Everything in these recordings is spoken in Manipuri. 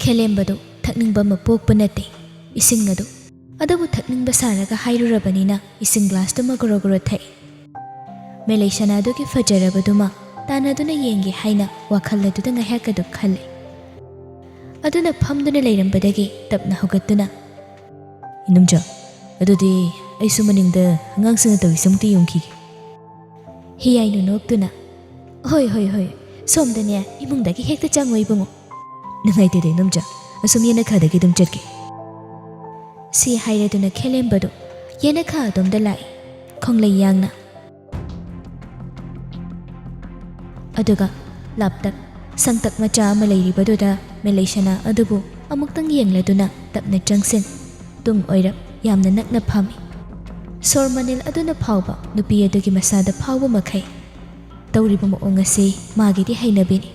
ꯈꯦꯂꯦꯝꯕꯗꯨ ꯊꯛꯅꯤꯡꯕ ꯑꯃ ꯄꯣꯛꯄ ꯅꯠꯇꯦ ꯏꯁꯤꯡ ꯑꯗꯨ ꯑꯗꯨꯕꯨ ꯊꯛꯅꯤꯡꯕ ꯁꯥꯔꯒ ꯍꯥꯏꯔꯨꯔꯕꯅꯤꯅ ꯏꯁꯤꯡ ꯒ꯭ꯂꯥꯁꯇꯨꯃ ꯒꯣꯔꯣ ꯒꯣꯔꯣ ꯊꯛꯏ ꯃꯦꯂꯩ ꯁꯅꯥꯗꯨꯒꯤ ꯐꯖꯔꯕꯗꯨꯃ ꯇꯥꯟꯅꯗꯨꯅ ꯌꯦꯡꯒꯦ ꯍꯥꯏꯅ ꯋꯥꯈꯜ ꯑꯗꯨꯗ ꯉꯥꯏꯍꯥꯛ ꯑꯗꯨ ꯈꯜꯂꯤ ꯑꯗꯨꯅ ꯐꯝꯗꯨꯅ ꯂꯩꯔꯝꯕꯗꯒꯤ ꯇꯞꯅ ꯍꯧꯒꯠꯇꯨꯅ ꯏꯅꯨꯝꯆꯥ ꯑꯗꯨꯗꯤ ꯑꯩꯁꯨ ꯃꯅꯤꯡꯗ ꯑꯉꯥꯡꯁꯤꯡꯅ ꯇꯧꯔꯤꯁꯦ ꯑꯃꯨꯛꯇ ꯌꯦꯡꯈꯤꯒꯦ ꯍꯤꯌꯥꯏꯅ ꯅꯣꯛꯇꯨꯅ ꯍꯣꯏ ꯍꯣꯏ ꯍꯣꯏ ꯁꯣꯝꯗꯅꯦ ꯏꯃꯨꯡꯗꯒꯤ ꯍꯦꯛꯇ ꯆꯪꯉꯣ ꯏꯕꯨꯡꯉꯣ ꯅꯨꯡꯉꯥꯏꯇꯦꯗ ꯏꯅꯨꯝꯆꯥ ꯑꯁꯨꯝ ꯌꯦꯅꯈꯥꯗꯒꯤ ꯑꯗꯨꯝ ꯆꯠꯀꯦ ꯁꯤ ꯍꯥꯏꯔꯗꯨꯅ ꯈꯦꯂꯦꯝꯕꯗꯨ ꯌꯦꯅꯈꯥ ꯑꯗꯣꯝꯗ ꯂꯥꯛꯏ ꯈꯣꯡꯂꯩ ꯌꯥꯡꯅ ꯑꯗꯨꯒ ꯂꯥꯞꯇꯛ ꯁꯪꯇꯛ ꯃꯆꯥ ꯑꯃ ꯂꯩꯔꯤꯕꯗꯨꯗ ꯃꯦꯂꯩꯁꯅꯥ ꯑꯗꯨꯕꯨ ꯑꯃꯨꯛꯇꯪ ꯌꯦꯡꯂꯗꯨꯅ ꯇꯞꯅ ꯆꯪꯁꯤꯟ ꯇꯨꯡ ꯑꯣꯏꯔꯞ ꯌꯥꯝꯅ ꯅꯛꯅ ꯐꯝꯃꯤ ꯁꯣꯔ ꯃꯅꯤꯜ ꯑꯗꯨꯅ ꯐꯥꯎꯕ ꯅꯨꯄꯤ ꯑꯗꯨꯒꯤ ꯃꯁꯥꯗ ꯐꯥꯎꯕ ꯃꯈꯩ ꯇꯧꯔꯤꯕ ꯃꯑꯣꯡ ꯑꯁꯤ ꯃꯥꯒꯤꯗꯤ ꯍꯩꯅꯕꯤꯅꯤ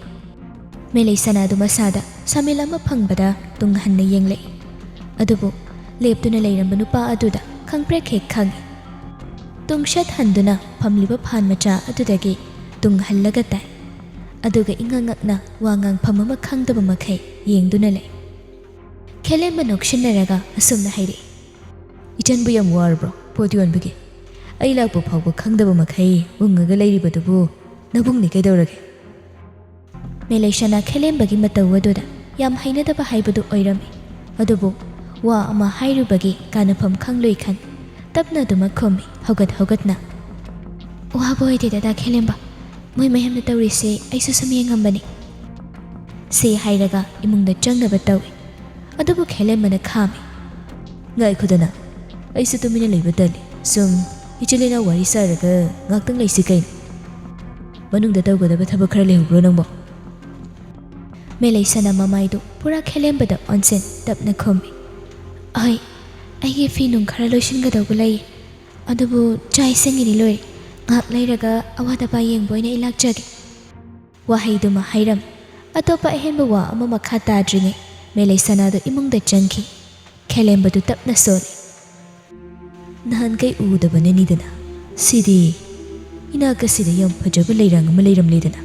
ꯃꯦꯂꯩꯁꯅꯥꯗꯨ ꯃꯁꯥꯗ ꯁꯥꯃꯤꯜ ꯑꯃ ꯐꯪꯕꯗ ꯇꯨꯡ ꯍꯟꯅ ꯌꯦꯡꯂꯛꯏ ꯑꯗꯨꯕꯨ ꯂꯦꯞꯇꯨꯅ ꯂꯩꯔꯝꯕ ꯅꯨꯄꯥ ꯑꯗꯨꯗ ꯈꯪꯄ꯭ꯔꯦꯛ ꯍꯦꯛ ꯈꯪꯏ ꯇꯨꯡꯁꯠ ꯍꯟꯗꯨꯅ ꯐꯝꯂꯤꯕ ꯐꯥꯟ ꯃꯆꯥ ꯑꯗꯨꯗꯒꯤ ꯇꯨꯡ ꯍꯜꯂꯒ ꯇꯥꯏ ꯑꯗꯨꯒ ꯏꯉꯛꯉꯛꯅ ꯋꯥ ꯉꯥꯡꯐꯝ ꯑꯃ ꯈꯪꯗꯕ ꯃꯈꯩ ꯌꯦꯡꯗꯨꯅ ꯂꯩ ꯈꯦꯂꯦꯝꯕ ꯅꯣꯛꯁꯤꯟꯅꯔꯒ ꯑꯁꯨꯝꯅ ꯍꯥꯏꯔꯛꯏ ꯏꯆꯟꯕꯨ ꯌꯥꯝ ꯋꯥꯔꯕ꯭ꯔꯣ ꯄꯣꯠ ꯌꯣꯟꯕꯒꯤ ꯑꯩ ꯂꯥꯛꯄ ꯐꯥꯎꯕ ꯈꯪꯗꯕ ꯃꯈꯩ ꯎꯡꯉꯒ ꯂꯩꯔꯤꯕꯗꯨꯕꯨ ꯅꯕꯨꯡꯅꯤ ꯀꯩꯗꯧꯔꯒꯦ ꯃꯦꯂꯩꯁꯅꯥ ꯈꯦꯂꯦꯝꯕꯒꯤ ꯃꯇꯧ ꯑꯗꯨꯗ ꯌꯥꯝ ꯍꯩꯅꯗꯕ ꯍꯥꯏꯕꯗꯨ ꯑꯣꯏꯔꯝꯃꯤ ꯑꯗꯨꯕꯨ ꯋꯥ ꯑꯃ ꯍꯥꯏꯔꯨꯕꯒꯤ ꯀꯥꯟꯅꯐꯝ ꯈꯪꯂꯣꯏ ꯈꯟ ꯇꯞꯅ ꯑꯗꯨꯃꯛ ꯈꯨꯝꯃꯤ ꯍꯧꯒꯠꯅ ꯋꯥꯕ ꯑꯣꯏꯗꯦ ꯗꯗꯥ ꯈꯦꯂꯦꯝꯕ ꯃꯣꯏ ꯃꯌꯥꯝꯅ ꯇꯧꯔꯤꯁꯦ ꯑꯩꯁꯨ ꯁꯨꯝ ꯌꯦꯡꯉꯝꯕꯅꯤ ꯁꯤ ꯍꯥꯏꯔꯒ ꯏꯃꯨꯡꯗ ꯆꯪꯅꯕ ꯇꯧꯏ ꯑꯗꯨꯕꯨ ꯈꯦꯂꯦꯝꯕꯅ ꯈꯥꯝꯃꯤ ꯉꯥꯏꯈꯣꯗꯅ ꯑꯩꯁꯨ ꯇꯨꯃꯤꯟꯅ ꯂꯩꯕ ꯇꯜꯂꯤ ꯁꯨꯝ ꯏꯆꯤꯜ ꯏꯅꯥꯎ ꯋꯥꯔꯤ ꯁꯥꯔꯒ ꯉꯥꯛꯇꯪ ꯂꯩꯁꯤ ꯀꯩꯅꯣ ꯃꯅꯨꯡꯗ ꯇꯧꯒꯗꯕ ꯊꯕꯛ ꯈꯔ ꯂꯩꯍꯧꯕ꯭ꯔꯣ ꯅꯪꯕꯣ ꯃꯦꯂꯩꯁꯅꯥ ꯃꯃꯥꯏꯗꯨ ꯄꯨꯔꯥ ꯈꯦꯂꯦꯝꯕꯗ ꯑꯣꯟꯁꯤꯟ ꯇꯞꯅ ꯈꯨꯝꯃꯤ ꯑꯩꯒꯤ ꯐꯤ ꯅꯨꯡ ꯈꯔ ꯂꯣꯏꯁꯤꯟꯒꯗꯧꯕ ꯂꯩ ꯑꯗꯨꯕꯨ ꯆꯥꯛ ꯏꯁꯤꯡꯒꯤꯗꯤ ꯂꯣꯏꯔꯦ ꯉꯥꯏꯍꯥꯛ ꯂꯩꯔꯒ ꯑꯋꯥꯠ ꯑꯄꯥ ꯌꯦꯡꯕ ꯑꯣꯏꯅ ꯑꯩ ꯂꯥꯛꯆꯒꯦ ꯋꯥꯍꯩꯗꯨꯃ ꯍꯥꯏꯔꯝ ꯑꯇꯣꯞꯄ ꯑꯍꯦꯟꯕ ꯋꯥ ꯑꯃ ꯃꯈꯥ ꯇꯥꯗ꯭ꯔꯤꯉꯩ ꯃꯦꯂꯩꯁꯅꯥꯗꯨ ꯏꯃꯨꯡꯗ ꯆꯪꯈꯤ ꯈꯦꯂꯦꯝꯕꯗꯨ ꯇꯞꯅ ꯁꯣꯜꯂꯤ ꯅꯍꯥꯟꯈꯩ ꯎꯗꯕꯅꯅꯤꯗꯅ ꯁꯤꯗꯤ ꯏꯅꯥꯛꯀꯁꯤꯗ ꯌꯥꯝ ꯐꯖꯕ ꯂꯩꯔꯥꯡ ꯑꯃ ꯂꯩꯔꯝꯂꯦꯗꯅ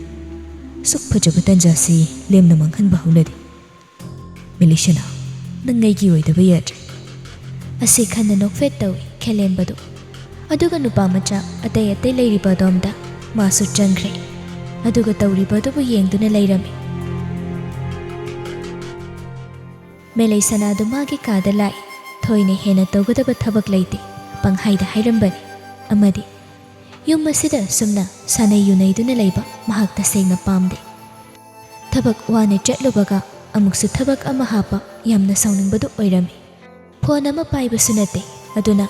ꯁꯨꯛ ꯐꯖꯕ ꯇꯟꯖꯥꯁꯤ ꯂꯦꯝꯅ ꯃꯥꯡꯍꯟꯕ ꯍꯧꯅꯗꯦ ꯃꯦꯂꯩꯁꯅꯥ ꯅꯪ ꯑꯩꯒꯤ ꯑꯣꯏꯗꯕ ꯌꯥꯗ꯭ꯔꯦ ꯑꯁꯤ ꯈꯟꯅ ꯅꯣꯛꯐꯦꯠ ꯇꯧꯏ ꯈꯦꯂꯦꯝꯕꯗꯨ ꯑꯗꯨꯒ ꯅꯨꯄꯥ ꯃꯆꯥ ꯑꯇꯩ ꯂꯩꯔꯤꯕ ꯑꯗꯣꯝꯗ ꯃꯥꯁꯨ ꯆꯪꯈ꯭ꯔꯦ ꯑꯗꯨꯒ ꯇꯧꯔꯤꯕꯗꯨꯕꯨ ꯌꯦꯡꯗꯨꯅ ꯂꯩꯔꯝꯃꯤ ꯃꯦꯂꯩꯁꯅꯥꯗꯨ ꯃꯥꯒꯤ ꯀꯥꯗ ꯂꯥꯛꯏ ꯊꯣꯏꯅ ꯍꯦꯟꯅ ꯇꯧꯒꯗꯕ ꯊꯕꯛ ꯂꯩꯇꯦ ꯄꯪꯍꯥꯏꯗ ꯍꯥꯏꯔꯝꯕꯅꯤ ꯑꯃꯗꯤ ꯌꯨꯝ ꯑꯁꯤꯗ ꯁꯨꯝꯅ ꯁꯥꯅꯩ ꯌꯨꯅꯩꯗꯨꯅ ꯂꯩꯕ ꯃꯍꯥꯛ ꯇꯁꯦꯡꯅ ꯄꯥꯝꯗꯦ ꯊꯕꯛ ꯋꯥꯅ ꯆꯠꯂꯨꯕꯒ ꯑꯃꯨꯛꯁꯨ ꯊꯕꯛ ꯑꯃ ꯍꯥꯞꯄ ꯌꯥꯝꯅ ꯁꯥꯎꯅꯤꯡꯕꯗꯨ ꯑꯣꯏꯔꯝꯃꯤ ꯐꯣꯟ ꯑꯃ ꯄꯥꯏꯕꯁꯨ ꯅꯠꯇꯦ ꯑꯗꯨꯅ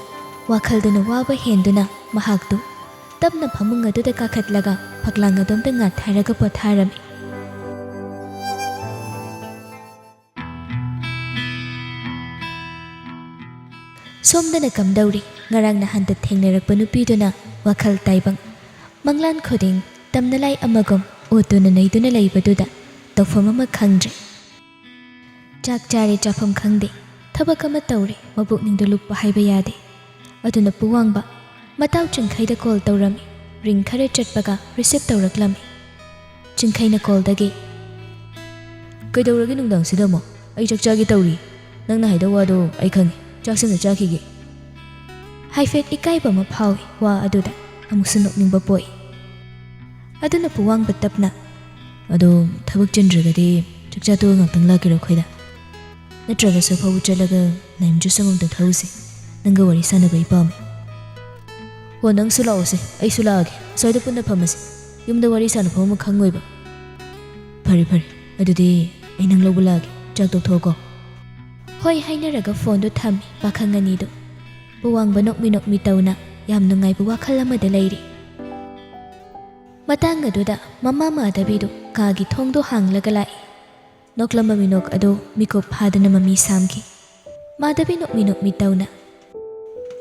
ꯋꯥꯈꯜꯗꯨꯅ ꯋꯥꯕ ꯍꯦꯟꯗꯨꯅ ꯃꯍꯥꯛꯇꯨ ꯇꯞꯅ ꯐꯃꯨꯡ ꯑꯗꯨꯗ ꯀꯥꯈꯠꯂꯒ ꯐꯛꯂꯥꯡ ꯑꯗꯣꯝꯗ ꯉꯥꯊꯔꯒ ꯄꯣꯊꯥꯔꯝꯃꯤ ꯁꯣꯝꯗꯅ ꯀꯝꯗꯧꯔꯤ ꯉꯔꯥꯡ ꯅꯍꯥꯟꯗ ꯊꯦꯡꯅꯔꯛꯄ ꯅꯨꯄꯤꯗꯨꯅ ꯋꯥꯈꯜ ꯇꯥꯏꯕꯪ ꯃꯪꯂꯥꯟ ꯈꯨꯗꯤꯡ ꯇꯝꯅꯂꯥꯏ ꯑꯃꯒꯨꯝ ꯑꯣꯠꯇꯨꯅ ꯅꯩꯗꯨꯅ ꯂꯩꯕꯗꯨꯗ ꯇꯧꯐꯝ ꯑꯃ ꯈꯪꯗ꯭ꯔꯦ ꯆꯥꯛ ꯆꯥꯔꯦ ꯆꯥꯐꯝ ꯈꯪꯗꯦ ꯊꯕꯛ ꯑꯃ ꯇꯧꯔꯦ ꯃꯕꯨꯛꯅꯤꯡꯗ ꯂꯨꯞꯄ ꯍꯥꯏꯕ ꯌꯥꯗꯦ ꯑꯗꯨꯅ ꯄꯨꯋꯥꯡꯕ ꯃꯇꯥꯎ ꯆꯤꯡꯈꯩꯗ ꯀꯣꯜ ꯇꯧꯔꯝꯃꯤ ꯔꯤꯡ ꯈꯔ ꯆꯠꯄꯒ ꯔꯤꯁꯤꯞ ꯇꯧꯔꯛꯂꯝꯃꯤ ꯆꯤꯡꯈꯩꯅ ꯀꯣꯜꯗꯒꯤ ꯀꯩꯗꯧꯔꯒꯦ ꯅꯨꯡꯗꯥꯡꯁꯤꯗ ꯑꯃꯨꯛ ꯑꯩ ꯆꯥꯛ ꯆꯥꯒꯦ ꯇꯧꯔꯤ ꯅꯪꯅ ꯍꯥꯏꯗꯧ ꯋꯥꯗꯣ ꯑꯩ ꯈꯪꯉꯤ ꯆꯥꯛꯁꯤꯡꯅ ꯆꯥꯈꯤꯒꯦ ꯍꯥꯏꯐꯦꯠ ꯏꯀꯥꯏꯕ ꯑꯃ ꯐꯥꯎꯏ ꯋꯥ ꯑꯗꯨꯗ ꯑꯃꯨꯛꯁꯨ ꯅꯣꯛꯅꯤꯡꯕ ꯄꯣꯛꯏ ꯑꯗꯨꯅ ꯄꯨꯋꯥꯡꯕ ꯇꯞꯅ ꯑꯗꯣ ꯊꯕꯛ ꯆꯤꯟꯗ꯭ꯔꯒꯗꯤ ꯆꯥꯛ ꯆꯥꯇꯣꯛꯑ ꯉꯥꯛꯇꯪ ꯂꯥꯛꯀꯦꯔꯣ ꯑꯩꯈꯣꯏꯗ ꯅꯠꯇ꯭ꯔꯒꯁꯨ ꯐꯥꯎꯕ ꯆꯠꯂꯒ ꯂꯥꯏꯝ ꯖꯨꯁ ꯑꯃꯃꯝꯇ ꯊꯛꯎꯁꯦ ꯅꯪꯒ ꯋꯥꯔꯤ ꯁꯥꯟꯅꯕ ꯑꯩ ꯄꯥꯝꯃꯦ ꯍꯣ ꯅꯪꯁꯨ ꯂꯥꯛꯑꯣꯁꯦ ꯑꯩꯁꯨ ꯂꯥꯛꯑꯒꯦ ꯁ꯭ꯋꯥꯏꯗ ꯄꯨꯟꯅ ꯐꯝꯃꯁꯦ ꯌꯨꯝꯗ ꯋꯥꯔꯤ ꯁꯥꯟꯅꯐꯝ ꯑꯃ ꯈꯪꯉꯣꯏꯕ ꯐꯔꯦ ꯑꯗꯨꯗꯤ ꯑꯩ ꯅꯪ ꯂꯧꯕ ꯂꯥꯛꯑꯒꯦ ꯆꯥꯛ ꯇꯣꯛꯊꯣꯛꯑꯣꯀꯣ ꯍꯣꯏ ꯍꯥꯏꯅꯔꯒ ꯐꯣꯟꯗꯨ ꯊꯝꯃꯤ ꯄꯥꯈꯪ ꯑꯅꯤꯗꯨ ꯄꯨꯋꯥꯡꯕ ꯅꯣꯛꯃꯤ ꯇꯧꯅ ꯌꯥꯝ ꯅꯨꯡꯉꯥꯏꯕ ꯋꯥꯈꯜ ꯑꯃꯗ ꯂꯩꯔꯤ ꯃꯇꯥꯡ ꯑꯗꯨꯗ ꯃꯃꯥ ꯃꯥꯙꯕꯤꯗꯨ ꯀꯥꯒꯤ ꯊꯣꯡꯗꯣ ꯍꯥꯡꯂꯒ ꯂꯥꯛꯏ ꯅꯣꯛꯂꯝꯕ ꯃꯤꯅꯣꯛ ꯑꯗꯨ ꯃꯤꯀꯨꯞ ꯐꯥꯗꯅ ꯃꯃꯤ ꯁꯥꯝꯈꯤ ꯃꯥꯙꯕꯤ ꯅꯣꯛꯃꯤ ꯇꯧꯅ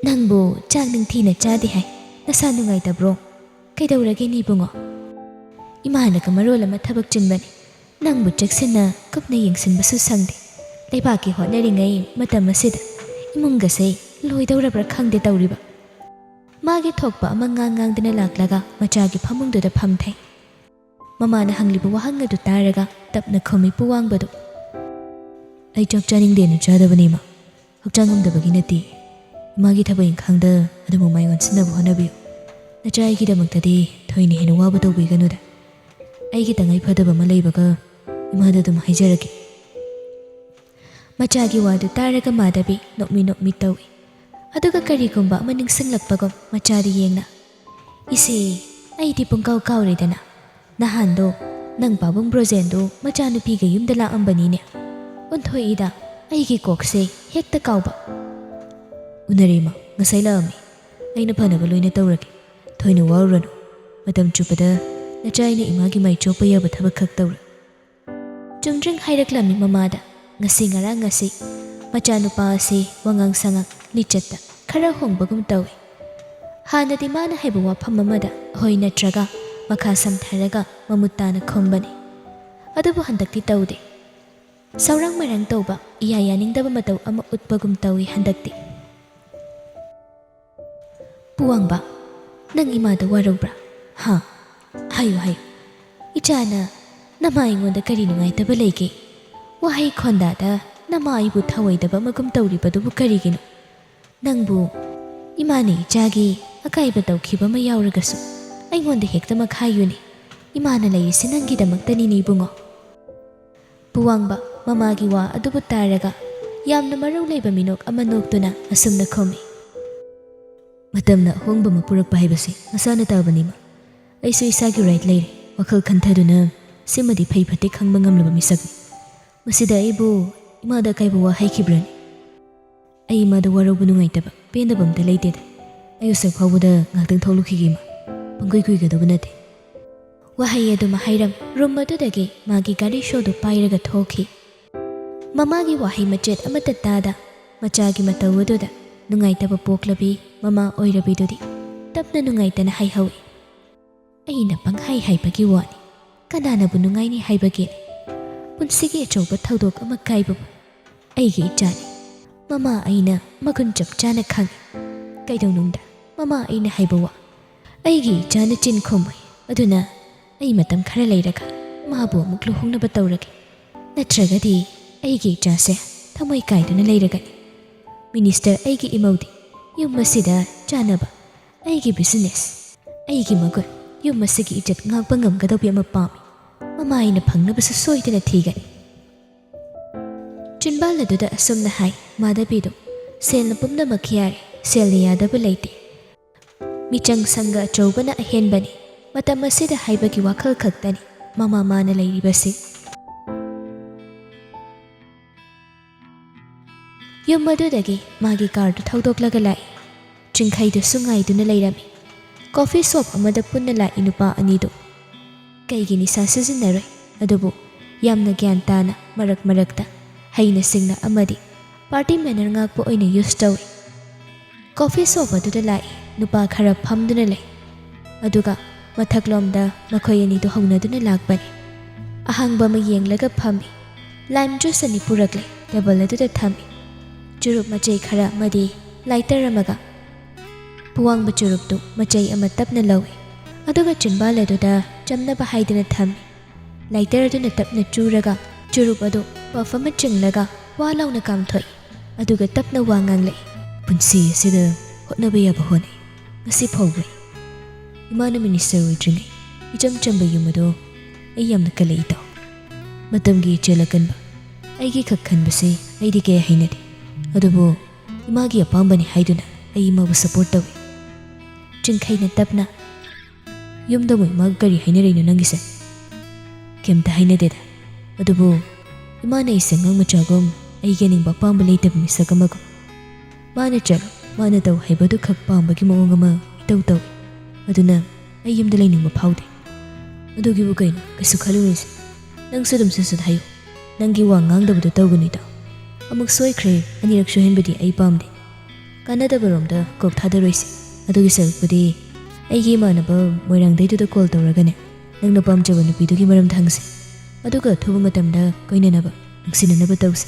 ꯅꯪꯕꯨ ꯆꯥꯛ ꯅꯤꯡꯊꯤꯅ ꯆꯥꯗꯦ ꯍꯥꯏ ꯅꯁꯥ ꯅꯨꯡꯉꯥꯏꯇꯕ꯭ꯔꯣ ꯀꯩꯗꯧꯔꯒꯦ ꯏꯕꯨꯡꯉꯣ ꯏꯃꯥꯅꯒ ꯃꯔꯣꯜ ꯑꯃ ꯊꯕꯛ ꯆꯤꯟꯕꯅꯤ ꯅꯪꯕꯨ ꯆꯦꯛꯁꯤꯟꯅ ꯀꯨꯞꯅ ꯌꯦꯡꯁꯤꯟꯕꯁꯨ ꯁꯪꯗꯦ ꯂꯩꯕꯥꯛꯀꯤ ꯍꯣꯠꯅꯔꯤꯉꯩ ꯃꯇꯝ ꯑꯁꯤꯗ ꯏꯃꯨꯡꯒꯁꯦ ꯂꯣꯏꯗꯧꯔꯕ꯭ꯔꯥ ꯈꯪꯗꯦ ꯇꯧꯔꯤꯕ ꯃꯥꯒꯤ ꯊꯣꯛꯄ ꯑꯃ ꯉꯥꯡꯗꯅ ꯂꯥꯛꯂꯒ ꯃꯆꯥꯒꯤ ꯐꯃꯨꯡꯗꯨꯗ ꯐꯝꯊꯩ ꯃꯃꯥꯅ ꯍꯪꯂꯤꯕ ꯋꯥꯍꯪ ꯑꯗꯨ ꯇꯥꯔꯒ ꯇꯞꯅ ꯈꯨꯝꯃꯤ ꯄꯨꯋꯥꯡꯕꯗꯨ ꯑꯩ ꯆꯥꯛ ꯆꯥꯅꯤꯡꯗꯦꯅ ꯆꯥꯗꯕꯅꯤ ꯏꯃꯥ ꯍꯛꯆꯥꯡ ꯉꯝꯗꯕꯒꯤ ꯅꯠꯇꯦ ꯏꯃꯥꯒꯤ ꯊꯕꯛ ꯏꯪꯈꯥꯡꯗ ꯑꯗꯨꯝ ꯃꯥꯏ ꯑꯣꯟꯁꯤꯟꯅꯕ ꯍꯣꯠꯅꯕꯤꯌꯨ ꯅꯆꯥ ꯑꯩꯒꯤꯗꯃꯛꯇꯗꯤ ꯊꯣꯏꯅ ꯍꯦꯟꯅ ꯋꯥꯕ ꯇꯧꯕꯤꯒꯅꯨꯗ ꯑꯩꯒꯤ ꯇꯉꯥꯏ ꯐꯗꯕ ꯑꯃ ꯂꯩꯕꯒ ꯏꯃꯥꯗ ꯑꯗꯨꯝ ꯍꯥꯏꯖꯔꯒꯦ ꯃꯆꯥꯒꯤ ꯋꯥꯗꯨ ꯇꯥꯔꯒ ꯃꯥꯙꯕꯤ ꯅꯣꯛꯃꯤ ꯇꯧꯏ ꯑꯗꯨꯒ ꯀꯔꯤꯒꯨꯝꯕ ꯑꯃ ꯅꯤꯡꯁꯤꯡꯂꯛꯄꯒꯨꯝ ꯃꯆꯥꯗ ꯌꯦꯡꯅ ꯏꯆꯦ ꯑꯩꯗꯤ ꯄꯨꯡꯀꯥꯎ ꯀꯥꯎꯔꯦꯗꯅ ꯅꯍꯥꯟꯗꯣ ꯅꯪ ꯄꯥꯕꯨꯡ ꯕ꯭ꯔꯣꯖꯦꯟꯗꯣ ꯃꯆꯥꯅꯨꯄꯤꯒ ꯌꯨꯝꯗ ꯂꯥꯛꯑꯝꯕꯅꯤꯅꯦ ꯑꯣꯟꯊꯣꯛꯏꯗ ꯑꯩꯒꯤ ꯀꯣꯛꯁꯦ ꯍꯦꯛꯇ ꯀꯥꯎꯕ ꯎꯅꯔꯦ ꯏꯃꯥ ꯉꯁꯥꯏ ꯂꯥꯛꯑꯝꯃꯤ ꯑꯩꯅ ꯐꯅꯕ ꯂꯣꯏꯅ ꯇꯧꯔꯒꯦ ꯊꯣꯏꯅ ꯋꯥꯔꯨꯔꯅꯨ ꯃꯇꯝ ꯆꯨꯞꯄꯗ ꯅꯆꯥ ꯑꯩꯅ ꯏꯃꯥꯒꯤ ꯃꯥꯏ ꯆꯣꯞꯄ ꯌꯥꯕ ꯊꯕꯛ ꯈꯛ ꯇꯧꯔꯦ ꯆꯨꯝꯗ꯭ꯔꯤꯡ ꯍꯥꯏꯔꯛꯂꯝꯃꯤ ꯃꯃꯥꯗ ꯉꯁꯤ ꯃꯆꯥꯅꯨꯄꯥ ꯑꯁꯤ ꯋꯥꯉꯥꯡ ꯁꯉꯥꯡ ꯂꯤꯆꯠꯇ ꯈꯔ ꯍꯣꯡꯕꯒꯨꯝ ꯇꯧꯏ ꯍꯥꯟꯅꯗꯤ ꯃꯥꯅ ꯍꯥꯏꯕ ꯋꯥꯐꯝ ꯑꯃꯗ ꯍꯣꯏ ꯅꯠꯇ꯭ꯔꯒ ꯃꯈꯥ ꯁꯝꯊꯔꯒ ꯃꯃꯨꯠ ꯇꯥꯅ ꯈꯨꯝꯕꯅꯤ ꯑꯗꯨꯕꯨ ꯍꯟꯗꯛꯇꯤ ꯇꯧꯗꯦ ꯁꯧꯔꯥꯡ ꯃꯔꯥꯡ ꯇꯧꯕ ꯏꯌꯥ ꯌꯥꯅꯤꯡꯗꯕ ꯃꯇꯧ ꯑꯃ ꯎꯠꯄꯒꯨꯝ ꯇꯧꯏ ꯍꯟꯗꯛꯇꯤ ꯄꯨꯋꯥꯡꯕ ꯅꯪ ꯏꯃꯥꯗ ꯋꯥꯔꯧꯕ꯭ꯔꯥ ꯍꯥ ꯍꯥꯏꯌꯨ ꯏꯆꯥꯅ ꯅꯃꯥ ꯑꯩꯉꯣꯟꯗ ꯀꯔꯤ ꯅꯨꯡꯉꯥꯏꯇꯕ ꯂꯩꯒꯦ ꯋꯥꯍꯩ ꯈꯣꯟꯗꯥꯗ ꯅꯃꯥ ꯑꯩꯕꯨ ꯊꯧꯑꯣꯏꯗꯕ ꯑꯃꯒꯨꯝ ꯇꯧꯔꯤꯕꯗꯨꯕꯨ ꯀꯔꯤꯒꯤꯅꯣ ꯅꯪꯕꯨ ꯏꯃꯥꯅ ꯏꯆꯥꯒꯤ ꯑꯀꯥꯏꯕ ꯇꯧꯈꯤꯕ ꯑꯃ ꯌꯥꯎꯔꯒꯁꯨ ꯑꯩꯉꯣꯟꯗ ꯍꯦꯛꯇꯃꯛ ꯍꯥꯏꯌꯨꯅꯦ ꯏꯃꯥꯅ ꯂꯩꯔꯤꯁꯤ ꯅꯪꯒꯤꯗꯃꯛꯇꯅꯤꯅꯦ ꯏꯕꯨꯡꯉꯣ ꯄꯨꯋꯥꯡꯕ ꯃꯃꯥꯒꯤ ꯋꯥ ꯑꯗꯨꯕꯨ ꯇꯥꯔꯒ ꯌꯥꯝꯅ ꯃꯔꯧ ꯂꯩꯕ ꯃꯤꯅꯣꯛ ꯑꯃ ꯅꯣꯛꯇꯨꯅ ꯑꯁꯨꯝꯅ ꯈꯨꯝꯃꯤ ꯃꯇꯝꯅ ꯑꯍꯣꯡꯕ ꯑꯃ ꯄꯨꯔꯛꯄ ꯍꯥꯏꯕꯁꯤ ꯃꯁꯥꯅ ꯇꯥꯕꯅꯤꯃ ꯑꯩꯁꯨ ꯏꯁꯥꯒꯤ ꯔꯥꯏꯠ ꯂꯩꯔꯦ ꯋꯥꯈꯜ ꯈꯟꯊꯗꯨꯅ ꯁꯤꯃꯗꯤ ꯐꯩ ꯐꯠꯇꯦ ꯈꯪꯕ ꯉꯝꯂꯕ ꯃꯤꯁꯛꯅꯤ ꯃꯁꯤꯗ ꯑꯩꯕꯨ ꯏꯃꯥꯗ ꯑꯀꯥꯏꯕ ꯋꯥ ꯍꯥꯏꯈꯤꯕ꯭ꯔꯅꯤ ꯑꯩ ꯏꯃꯥꯗ ꯋꯥꯔꯧꯕ ꯅꯨꯡꯉꯥꯏꯇꯕ ꯄꯦꯟꯗꯕ ꯑꯝꯇ ꯂꯩꯇꯦꯗ ꯑꯩ ꯎꯁꯛ ꯐꯥꯎꯕꯗ ꯉꯥꯛꯇꯪ ꯊꯣꯛꯂꯛꯈꯤꯒꯦ ꯏꯃꯥ ꯄꯪꯀꯨꯏ ꯀꯨꯏꯒꯗꯕ ꯅꯠꯇꯦ ꯋꯥꯍꯩ ꯑꯗꯨꯃ ꯍꯥꯏꯔꯝ ꯔꯨꯝ ꯑꯗꯨꯗꯒꯤ ꯃꯥꯒꯤ ꯒꯥꯔꯤ ꯁꯣꯗꯨ ꯄꯥꯏꯔꯒ ꯊꯣꯛꯈꯤ ꯃꯃꯥꯒꯤ ꯋꯥꯍꯩ ꯃꯆꯦꯠ ꯑꯃꯠꯇ ꯇꯥꯗ ꯃꯆꯥꯒꯤ ꯃꯇꯧ ꯑꯗꯨꯗ ꯅꯨꯡꯉꯥꯏꯇꯕ ꯄꯣꯛꯂꯕꯤ ꯃꯃꯥ ꯑꯣꯏꯔꯕꯤꯗꯨꯗꯤ ꯇꯞꯅ ꯅꯨꯡꯉꯥꯏꯇꯅ ꯍꯥꯏꯍꯧꯏ ꯑꯩꯅ ꯄꯪꯍꯥꯏ ꯍꯥꯏꯕꯒꯤ ꯋꯥꯅꯤ ꯀꯅꯥꯅꯕꯨ ꯅꯨꯡꯉꯥꯏꯅꯤ ꯍꯥꯏꯕꯒꯦꯅꯦ ꯄꯨꯟꯁꯤꯒꯤ ꯑꯆꯧꯕ ꯊꯧꯗꯣꯛ ꯑꯃ ꯀꯥꯏꯕꯕꯨ ꯑꯩꯒꯤ ꯏꯆꯥꯅꯤ ꯃꯃꯥ ꯑꯩꯅ ꯃꯒꯨꯟ ꯆꯞ ꯆꯥꯅ ꯈꯪꯉꯤ ꯀꯩꯗꯧꯅꯨꯡꯗ ꯃꯃꯥ ꯑꯩꯅ ꯍꯥꯏꯕ ꯋꯥ ꯑꯩꯒꯤ ꯏꯆꯥꯅ ꯆꯤꯟ ꯈꯨꯝꯃꯣꯏ ꯑꯗꯨꯅ ꯑꯩ ꯃꯇꯝ ꯈꯔ ꯂꯩꯔꯒ ꯃꯥꯕꯨ ꯑꯃꯨꯛ ꯂꯨꯍꯣꯡꯅꯕ ꯇꯧꯔꯒꯦ ꯅꯠꯇ꯭ꯔꯒꯗꯤ ꯑꯩꯒꯤ ꯏꯆꯥꯁꯦ ꯊꯃꯣꯏ ꯀꯥꯏꯗꯨꯅ ꯂꯩꯔꯒꯅꯤ ꯃꯤꯅꯤꯁꯇꯔ ꯑꯩꯒꯤ ꯏꯃꯧꯗꯤ ꯌꯨꯝ ꯑꯁꯤꯗ ꯆꯥꯅꯕ ꯑꯩꯒꯤ ꯕꯤꯖꯤꯅꯦꯁ ꯑꯩꯒꯤ ꯃꯒꯨꯟ ꯌꯨꯝ ꯑꯁꯤꯒꯤ ꯏꯖꯠ ꯉꯥꯛꯄ ꯉꯝꯒꯗꯧꯕ ꯑꯃ ꯄꯥꯝꯃꯤ ꯃꯃꯥ ꯑꯩꯅ ꯐꯪꯅꯕꯁꯨ ꯁꯣꯏꯗꯅ ꯊꯤꯒꯅꯤ ꯆꯤꯟꯕꯥꯜ ꯑꯗꯨꯗ ꯑꯁꯨꯝꯅ ꯍꯥꯏ ꯃꯥꯙꯕꯤꯗꯨ ꯁꯦꯜꯅ ꯄꯨꯝꯅꯃꯛ ꯌꯥꯔꯦ ꯁꯦꯜꯅ ꯌꯥꯗꯕ ꯂꯩꯇꯦ ꯃꯤꯆꯪ ꯁꯪꯒ ꯑꯆꯧꯕꯅ ꯑꯍꯦꯟꯕꯅꯤ ꯃꯇꯝ ꯑꯁꯤꯗ ꯍꯥꯏꯕꯒꯤ ꯋꯥꯈꯜ ꯈꯛꯇꯅꯤ ꯃꯃꯥ ꯃꯥꯅ ꯂꯩꯔꯤꯕꯁꯤ ꯌꯨꯝ ꯑꯗꯨꯗꯒꯤ ꯃꯥꯒꯤ ꯀꯥꯔꯗꯨ ꯊꯧꯗꯣꯛꯂꯒ ꯂꯥꯛꯏ ꯆꯤꯡꯈꯩꯗꯨꯁꯨ ꯉꯥꯏꯗꯨꯅ ꯂꯩꯔꯝꯃꯤ ꯀꯣꯐꯤ ꯁꯣꯞ ꯑꯃꯗ ꯄꯨꯟꯅ ꯂꯥꯛꯏ ꯅꯨꯄꯥ ꯑꯅꯤꯗꯨ ꯀꯩꯒꯤ ꯅꯤꯁꯥ ꯁꯤꯖꯤꯟꯅꯔꯣꯏ ꯑꯗꯨꯕꯨ ꯌꯥꯝꯅ ꯒ꯭ꯌꯥꯟ ꯇꯥꯅ ꯃꯔꯛꯇ ꯍꯩꯅ ꯁꯤꯡꯅ ꯑꯃꯗꯤ ꯄꯥꯔꯇꯤ ꯃꯦꯅꯔ ꯉꯥꯛꯄ ꯑꯣꯏꯅ ꯌꯨꯁ ꯇꯧꯏ ꯀꯣꯐꯤ ꯁꯣꯞ ꯑꯗꯨꯗ ꯂꯥꯛꯏ ꯅꯨꯄꯥ ꯈꯔ ꯐꯝꯗꯨꯅ ꯂꯩ ꯑꯗꯨꯒ ꯃꯊꯛꯂꯣꯝꯗ ꯃꯈꯣꯏ ꯑꯅꯤꯗꯨ ꯍꯧꯅꯗꯨꯅ ꯂꯥꯛꯄꯅꯤ ꯑꯍꯥꯡꯕ ꯑꯃ ꯌꯦꯡꯂꯒ ꯐꯝꯃꯤ ꯂꯥꯏꯝ ꯖꯨꯁ ꯑꯅꯤ ꯄꯨꯔꯛꯂꯦ ꯇꯦꯕꯜ ꯑꯗꯨꯗ ꯊꯝꯃꯤ ꯆꯨꯔꯨꯞ ꯃꯆꯩ ꯈꯔ ꯑꯃꯗꯤ ꯂꯥꯏꯇꯔ ꯑꯃꯒ ꯄꯨꯋꯥꯡꯕ ꯆꯨꯔꯨꯞꯇꯨ ꯃꯆꯩ ꯑꯃ ꯇꯞꯅ ꯂꯧꯏ ꯑꯗꯨꯒ ꯆꯤꯟꯕꯥꯜ ꯑꯗꯨꯗ ꯆꯝꯅꯕ ꯍꯥꯏꯗꯨꯅ ꯊꯝꯃꯤ ꯂꯥꯏꯇꯔ ꯑꯗꯨꯅ ꯇꯞꯅ ꯆꯨꯔꯒ ꯆꯨꯔꯨꯞ ꯑꯗꯨ ꯄꯐ ꯑꯃ ꯆꯤꯡꯂꯒ ꯋꯥ ꯂꯥꯎꯅ ꯀꯥꯝꯊꯣꯛꯏ ꯑꯗꯨꯒ ꯇꯞꯅ ꯋꯥ ꯉꯥꯡꯂꯛꯏ ꯄꯨꯟꯁꯤ ꯑꯁꯤꯗ ꯍꯣꯠꯅꯕ ꯌꯥꯕ ꯍꯣꯠꯅꯩ ꯉꯁꯤ ꯐꯥꯎꯕ ꯏꯃꯥꯅ ꯃꯤꯅꯤꯁꯇꯔ ꯑꯣꯏꯗ꯭ꯔꯤꯉꯩ ꯏꯆꯝ ꯆꯝꯕ ꯌꯨꯝ ꯑꯗꯣ ꯑꯩ ꯌꯥꯝꯅ ꯀꯜꯂꯛꯏ ꯇꯥꯎ ꯃꯇꯝꯒꯤ ꯏꯆꯦꯜ ꯑꯀꯟꯕ ꯑꯩꯒꯤ ꯈꯛ ꯈꯟꯕꯁꯤ ꯑꯩꯗꯤ ꯀꯌꯥ ꯍꯩꯅꯗꯦ ꯑꯗꯨꯕꯨ ꯏꯃꯥꯒꯤ ꯑꯄꯥꯝꯕꯅꯤ ꯍꯥꯏꯗꯨꯅ ꯑꯩ ꯏꯃꯥꯕꯨ ꯁꯄꯣꯔꯠ ꯇꯧꯏ ꯆꯤꯡꯈꯩꯅ ꯇꯞꯅ ꯌꯨꯝꯗ ꯑꯃꯨꯛ ꯏꯃꯥꯒ ꯀꯔꯤ ꯍꯥꯏꯅꯔꯤꯅꯣ ꯅꯪꯒꯤꯁꯦ ꯀꯩꯝꯇ ꯍꯥꯏꯅꯗꯦꯗ ꯑꯗꯨꯕꯨ ꯏꯃꯥꯅ ꯑꯩꯁꯦ ꯑꯉꯥꯡ ꯃꯆꯥꯒꯨꯝ ꯑꯩꯒꯤ ꯑꯅꯤꯡꯕ ꯑꯄꯥꯝꯕ ꯂꯩꯇꯕ ꯃꯤꯁꯛ ꯑꯃꯒꯨꯝ ꯃꯥꯅ ꯆꯠꯂꯣ ꯃꯥꯅ ꯇꯧ ꯍꯥꯏꯕꯗꯨ ꯈꯛ ꯄꯥꯝꯕꯒꯤ ꯃꯑꯣꯡ ꯑꯃ ꯏꯇꯧ ꯇꯧꯏ ꯑꯗꯨꯅ ꯑꯩ ꯌꯨꯝꯗ ꯂꯩꯅꯤꯡꯕ ꯐꯥꯎꯗꯦ ꯑꯗꯨꯒꯤꯕꯨ ꯀꯩꯅꯣ ꯀꯩꯁꯨ ꯈꯜꯂꯨꯔꯤꯁꯦ ꯅꯪꯁꯨ ꯑꯗꯨꯝ ꯁꯠ ꯍꯥꯏꯌꯨ ꯅꯪꯒꯤ ꯋꯥ ꯉꯥꯡꯗꯕꯗꯣ ꯇꯧꯒꯅꯨ ꯑꯃꯨꯛ ꯁꯣꯏꯈ꯭ꯔꯦ ꯑꯅꯤꯔꯛ ꯁꯣꯏꯍꯟꯕꯗꯤ ꯑꯩ ꯄꯥꯝꯗꯦ ꯀꯥꯟꯅꯗꯕꯔꯣꯝꯗ ꯀꯣꯛ ꯊꯥꯗꯔꯣꯏꯁꯦ ꯑꯗꯨꯒꯤ ꯁꯔꯨꯛꯄꯨꯗꯤ ꯑꯩꯒꯤ ꯏꯃꯥꯟꯅꯕ ꯃꯣꯏꯔꯥꯡꯗꯩꯗꯨꯗ ꯀꯣꯜ ꯇꯧꯔꯒꯅꯦ ꯅꯪꯅ ꯄꯥꯝꯖꯕ ꯅꯨꯄꯤꯗꯨꯒꯤ ꯃꯔꯝꯗ ꯍꯪꯁꯦ ꯑꯗꯨꯒ ꯑꯊꯨꯕ ꯃꯇꯝꯗ ꯀꯣꯏꯅꯅꯕ ꯅꯨꯡꯁꯤꯅꯅꯕ ꯇꯧꯁꯦ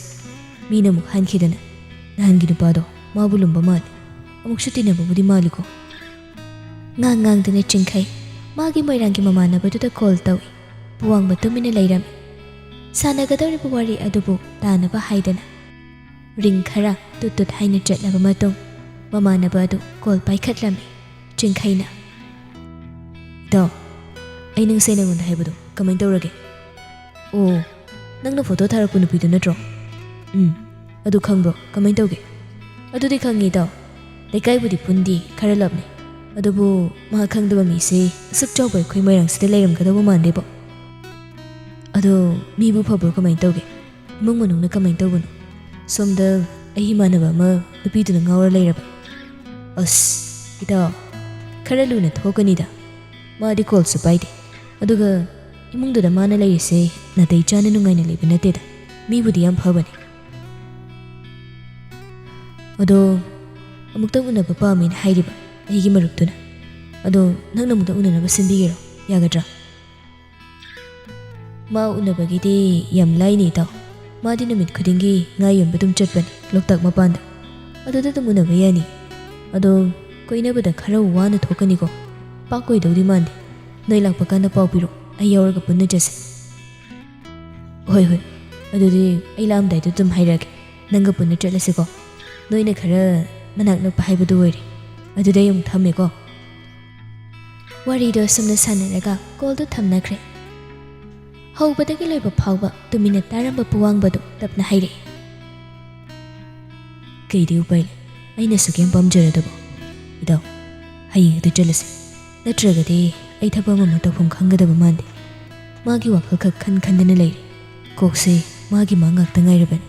ꯃꯤꯅ ꯑꯃꯨꯛ ꯍꯟꯈꯤꯗꯅ ꯅꯍꯥꯟꯒꯤ ꯅꯨꯄꯥꯗꯣ ꯃꯥꯕꯨ ꯂꯨꯝꯕ ꯃꯥꯜꯂꯤ ꯑꯃꯨꯛꯁꯨ ꯇꯤꯟꯅꯕꯕꯨꯗꯤ ꯃꯥꯜꯂꯤꯀꯣ ꯉꯥꯡꯗꯨꯅ ꯆꯤꯡꯈꯩ ꯃꯥꯒꯤ ꯃꯣꯏꯔꯥꯡꯒꯤ ꯃꯃꯥꯟꯅꯕꯗꯨꯗ ꯀꯣꯜ ꯇꯧꯏ ꯄꯨꯋꯥꯡꯕ ꯇꯨꯃꯤꯟꯅ ꯂꯩꯔꯝꯃꯤ ꯁꯥꯟꯅꯒꯗꯧꯔꯤꯕ ꯋꯥꯔꯤ ꯑꯗꯨꯕꯨ ꯇꯥꯅꯕ ꯍꯥꯏꯗꯅ ꯔꯤꯡ ꯈꯔ ꯇꯨꯠ ꯇꯨꯠ ꯍꯥꯏꯅ ꯆꯠꯂꯕ ꯃꯇꯨꯡ ꯃꯃꯥꯟꯅꯕ ꯑꯗꯨ ꯀꯣꯜ ꯄꯥꯏꯈꯠꯂꯝꯃꯤ꯫ ꯆꯤꯡꯈꯩꯅ "ꯏꯇꯥꯎ, ꯑꯩ ꯉꯁꯥꯏ ꯅꯉꯣꯟꯗ ꯍꯥꯏꯕꯗꯣ ꯀꯃꯥꯏꯅ ꯇꯧꯔꯒꯦ?" "ꯑꯣ, ꯅꯪꯅ ꯐꯣꯇꯣ ꯊꯥꯔꯛꯄ ꯅꯨꯄꯤꯗꯨ ꯅꯠꯇ꯭ꯔꯣ?" "ꯑꯗꯨ ꯈꯪꯕ꯭ꯔꯣ? ꯀꯃꯥꯏꯅ ꯇꯧꯒꯦ?" "ꯑꯗꯨꯗꯤ ꯈꯪꯉꯤ ꯏꯇꯥꯎ, ꯂꯩꯀꯥꯏꯕꯨꯗꯤ ꯄꯨꯟꯗꯤ ꯈꯔ ꯂꯥꯞꯅꯩ, ꯑꯗꯨꯕꯨ ꯃꯥ ꯈꯪꯗꯕ ꯃꯤꯁꯦ ꯑꯁꯨꯛ ꯆꯥꯎꯕ ꯑꯩꯈꯣꯏ ꯃꯣꯏꯔꯥꯡꯁꯤꯗ ꯂꯩꯔꯝꯒꯗꯧꯕ ꯃꯥꯟꯗꯦꯕꯣ." "ꯑꯗꯣ ꯃꯤꯕꯨ ꯐꯕ꯭ꯔꯣ? ꯀꯃꯥꯏꯅ ꯇꯧꯒꯦ? ꯏꯃꯨꯡ ꯃꯅꯨꯡꯅ ꯀꯃꯥꯏꯅ ꯇꯧꯕꯅꯣ? ꯁꯣꯝꯗ ꯑꯩ ꯏꯃꯥꯟꯅꯕ ꯑꯃ ꯅꯨꯄꯤꯗꯨꯅ ꯉꯥꯎꯔ ꯂꯩꯔꯕ." "ꯑꯁ ꯏꯇꯥꯎ, ꯈꯔ ꯂꯨꯅ ꯊꯣꯛꯀꯅꯤꯗ, ꯃꯥꯗꯤ ꯀꯣꯜꯁꯨ ꯄꯥꯏꯗꯦ, ꯑꯗꯨꯒ ꯏꯃꯨꯡꯗꯨꯗ ꯃꯥꯅ ꯂꯩꯔꯤꯁꯦ ꯅꯥꯇꯩ ꯆꯥꯅ ꯅꯨꯡꯉꯥꯏꯅ ꯂꯩꯕ ꯅꯠꯇꯦꯗ, ꯃꯤꯕꯨꯗꯤ ꯌꯥꯝ ꯐꯕꯅꯤ." "ꯑꯗꯣ ꯑꯃꯨꯛꯇꯪ ꯎꯅꯕ ꯄꯥꯝꯃꯦꯅ ꯍꯥꯏꯔꯤꯕ ꯑꯩꯒꯤ ꯃꯔꯨꯞꯇꯨꯅ, ꯑꯗꯣ ꯅꯪꯅ ꯑꯃꯨꯛꯇꯪ ꯎꯅꯅꯕ ꯁꯤꯟꯕꯤꯒꯦꯔꯣ? ꯌꯥꯒꯗ꯭ꯔꯥ?" "ꯃꯥ ꯎꯅꯕꯒꯤꯗꯤ ꯌꯥꯝ ꯂꯥꯏꯅꯤ ꯏꯇꯥꯎ, ꯃꯥꯗꯤ ꯅꯨꯃꯤꯠ ꯈꯨꯗꯤꯡꯒꯤ ꯉꯥ ꯌꯣꯟꯕ ꯑꯗꯨꯝ ꯆꯠꯄꯅꯤ ꯂꯣꯛꯇꯥꯛ ꯃꯄꯥꯟꯗ, ꯑꯗꯨꯗ ꯑꯗꯨꯝ ꯎꯅꯕ ꯌꯥꯅꯤ. ꯑꯗꯣ ꯀꯣꯏꯅꯕꯗ ꯈꯔ ꯋꯥꯅ ꯊꯣꯛꯀꯅꯤꯀꯣ, ꯄꯥꯛ ꯀꯣꯏꯗꯧꯗꯤ ꯃꯥꯟꯗꯦ. ꯅꯣꯏ ꯂꯥꯛꯄ ꯀꯥꯟꯗ ꯄꯥꯎ ꯄꯤꯔꯣ, ꯑꯩ ꯌꯥꯎꯔꯒ ꯄꯨꯟꯅ ꯆꯠꯁꯦ." "ꯍꯣꯏ ꯍꯣꯏ, ꯑꯗꯨꯗꯤ ꯑꯩ ꯂꯥꯛꯑꯝꯗꯥꯏꯗ ꯑꯗꯨꯝ ꯍꯥꯏꯔꯛꯑꯒꯦ, ꯅꯪꯒ ꯄꯨꯟꯅ ꯆꯠꯂꯁꯤꯀꯣ. ꯅꯣꯏꯅ ꯈꯔ ꯃꯅꯥꯛ ꯅꯛꯄ ꯍꯥꯏꯕꯗꯨ ꯑꯣꯏꯔꯦ. ꯑꯗꯨꯗꯤ ꯑꯩ ꯑꯃꯨꯛ ꯊꯝꯃꯦꯀꯣ." ꯋꯥꯔꯤꯗꯣ ꯁꯨꯝꯅ ꯁꯥꯟꯅꯔꯒ ꯀꯣꯜꯗꯨ ꯊꯝꯅꯈ꯭ꯔꯦ꯫ ꯍꯧꯕꯗꯒꯤ ꯂꯣꯏꯕ ꯐꯥꯎꯕ ꯇꯨꯃꯤꯟꯅ ꯇꯥꯔꯝꯕ ꯄꯨꯋꯥꯡꯕꯗꯨ ꯇꯞꯅ ꯍꯥꯏꯔꯛꯏ꯫ "ꯀꯩꯗꯤ ꯎꯄꯥꯏ ꯂꯩ, ꯑꯩꯅꯁꯨ ꯀꯦꯝ ꯄꯥꯝꯖꯔꯗꯕꯣ. ꯏꯇꯥꯎ, ꯍꯌꯦꯡ ꯍꯦꯛꯇ ꯆꯠꯂꯁꯤ, ꯅꯠꯇ꯭ꯔꯒꯗꯤ ꯑꯩ ꯊꯕꯛ ꯑꯃ ꯇꯧꯐꯝ ꯈꯪꯒꯗꯕ ꯃꯥꯟꯗꯦ. ꯃꯥꯒꯤ ꯋꯥꯈꯜ ꯈꯛ ꯈꯟꯗꯅ ꯂꯩꯔꯦ, ꯀꯣꯛꯁꯦ ꯃꯥꯒꯤ ꯃꯥ ꯉꯥꯛꯇ ꯉꯥꯏꯔꯕꯅꯤ."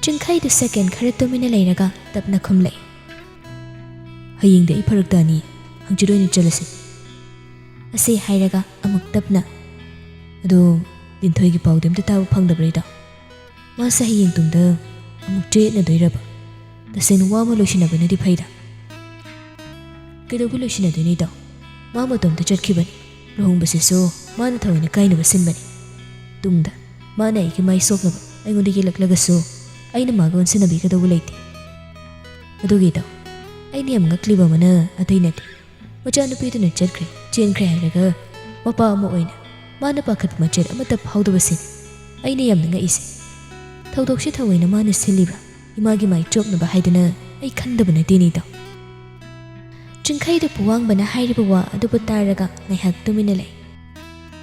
ꯆꯤꯡꯈꯩꯗꯨ ꯁꯦꯀꯦꯟ ꯈꯔ ꯇꯨꯃꯤꯟꯅ ꯂꯩꯔꯒ ꯇꯞꯅ ꯈꯨꯝꯂꯛꯏ꯫ "ꯍꯌꯦꯡꯗꯤ ꯑꯩ ꯐꯔꯛ ꯇꯥꯅꯤ, ꯍꯪꯆꯤꯠ ꯑꯣꯏꯅ ꯆꯠꯂꯁꯤ." ꯑꯁꯤ ꯍꯥꯏꯔꯒ ꯑꯃꯨꯛ ꯇꯞꯅ, "ꯑꯗꯣ ꯂꯤꯟꯊꯣꯏꯒꯤ ꯄꯥꯎꯗꯤ ꯑꯝꯇ ꯇꯥꯕ ꯐꯪꯗꯕ꯭ꯔꯥ ꯏꯇꯥꯎ? ꯃꯥꯁꯦ ꯍꯌꯦꯡ ꯇꯨꯡꯗ ꯑꯃꯨꯛ ꯆꯌꯦꯠꯅꯗꯣꯏꯔꯕ? ꯇꯁꯦꯡꯅ ꯋꯥ ꯑꯃ ꯂꯣꯏꯁꯤꯟꯅꯕꯅꯗꯤ ꯐꯩꯗ." "ꯀꯩꯗꯧꯕ ꯂꯣꯏꯁꯤꯟꯅꯗꯣꯏꯅꯤ ꯏꯇꯥꯎ? ꯃꯥ ꯃꯇꯣꯝꯇ ꯆꯠꯈꯤꯕꯅꯤ. ꯂꯨꯍꯣꯡꯕꯁꯤꯁꯨ ꯃꯥꯅ ꯊꯑꯣꯏꯅ ꯀꯥꯏꯅꯕ ꯁꯤꯟꯕꯅꯤ. ꯇꯨꯡꯗ ꯃꯥꯅ ꯑꯩꯒꯤ ꯃꯥꯏ ꯁꯣꯛꯅꯕ ꯑꯩꯉꯣꯟꯗ ꯌꯦꯜꯂꯛꯂꯒꯁꯨ ꯑꯩꯅ ꯃꯥꯒ ꯑꯣꯟꯁꯤꯟꯅꯕꯤꯒꯗꯧꯕ ꯂꯩꯇꯦ. ꯑꯗꯨꯒꯤ ꯏꯇꯥꯎ, ꯑꯩꯅ ꯌꯥꯝ ꯉꯛꯂꯤꯕ ꯑꯃꯅ ꯑꯇꯩ ꯅꯠꯇꯦ, ꯃꯆꯥꯅꯨꯄꯤꯗꯨꯅ ꯆꯠꯈ꯭ꯔꯦ ꯆꯦꯟꯈ꯭ꯔꯦ ꯍꯥꯏꯔꯒ ꯃꯄꯥ ꯑꯃ ꯑꯣꯏꯅ ꯃꯥꯅ ꯄꯥꯈꯠꯄ ꯃꯆꯦꯠ ꯑꯃꯠꯇ ꯐꯥꯎꯗꯕꯁꯤꯅꯤ ꯑꯩꯅ ꯌꯥꯝꯅ ꯉꯛꯏꯁꯦ. ꯊꯧꯗꯣꯛꯁꯤ ꯊꯑꯣꯏꯅ ꯃꯥꯅ ꯁꯤꯜꯂꯤꯕ꯭ꯔꯥ, ꯏꯃꯥꯒꯤ ꯃꯥꯏ ꯆꯣꯞꯅꯕ ꯍꯥꯏꯗꯅ ꯑꯩ ꯈꯟꯗꯕ ꯅꯠꯇꯦꯅꯤ ꯏꯇꯥꯎ." ꯆꯤꯡꯈꯩꯗꯨ ꯄꯨꯋꯥꯡꯕꯅ ꯍꯥꯏꯔꯤꯕ ꯋꯥ ꯑꯗꯨꯕꯨ ꯇꯥꯔꯒ ꯉꯥꯏꯍꯥꯛ ꯇꯨꯃꯤꯟꯅ ꯂꯩ.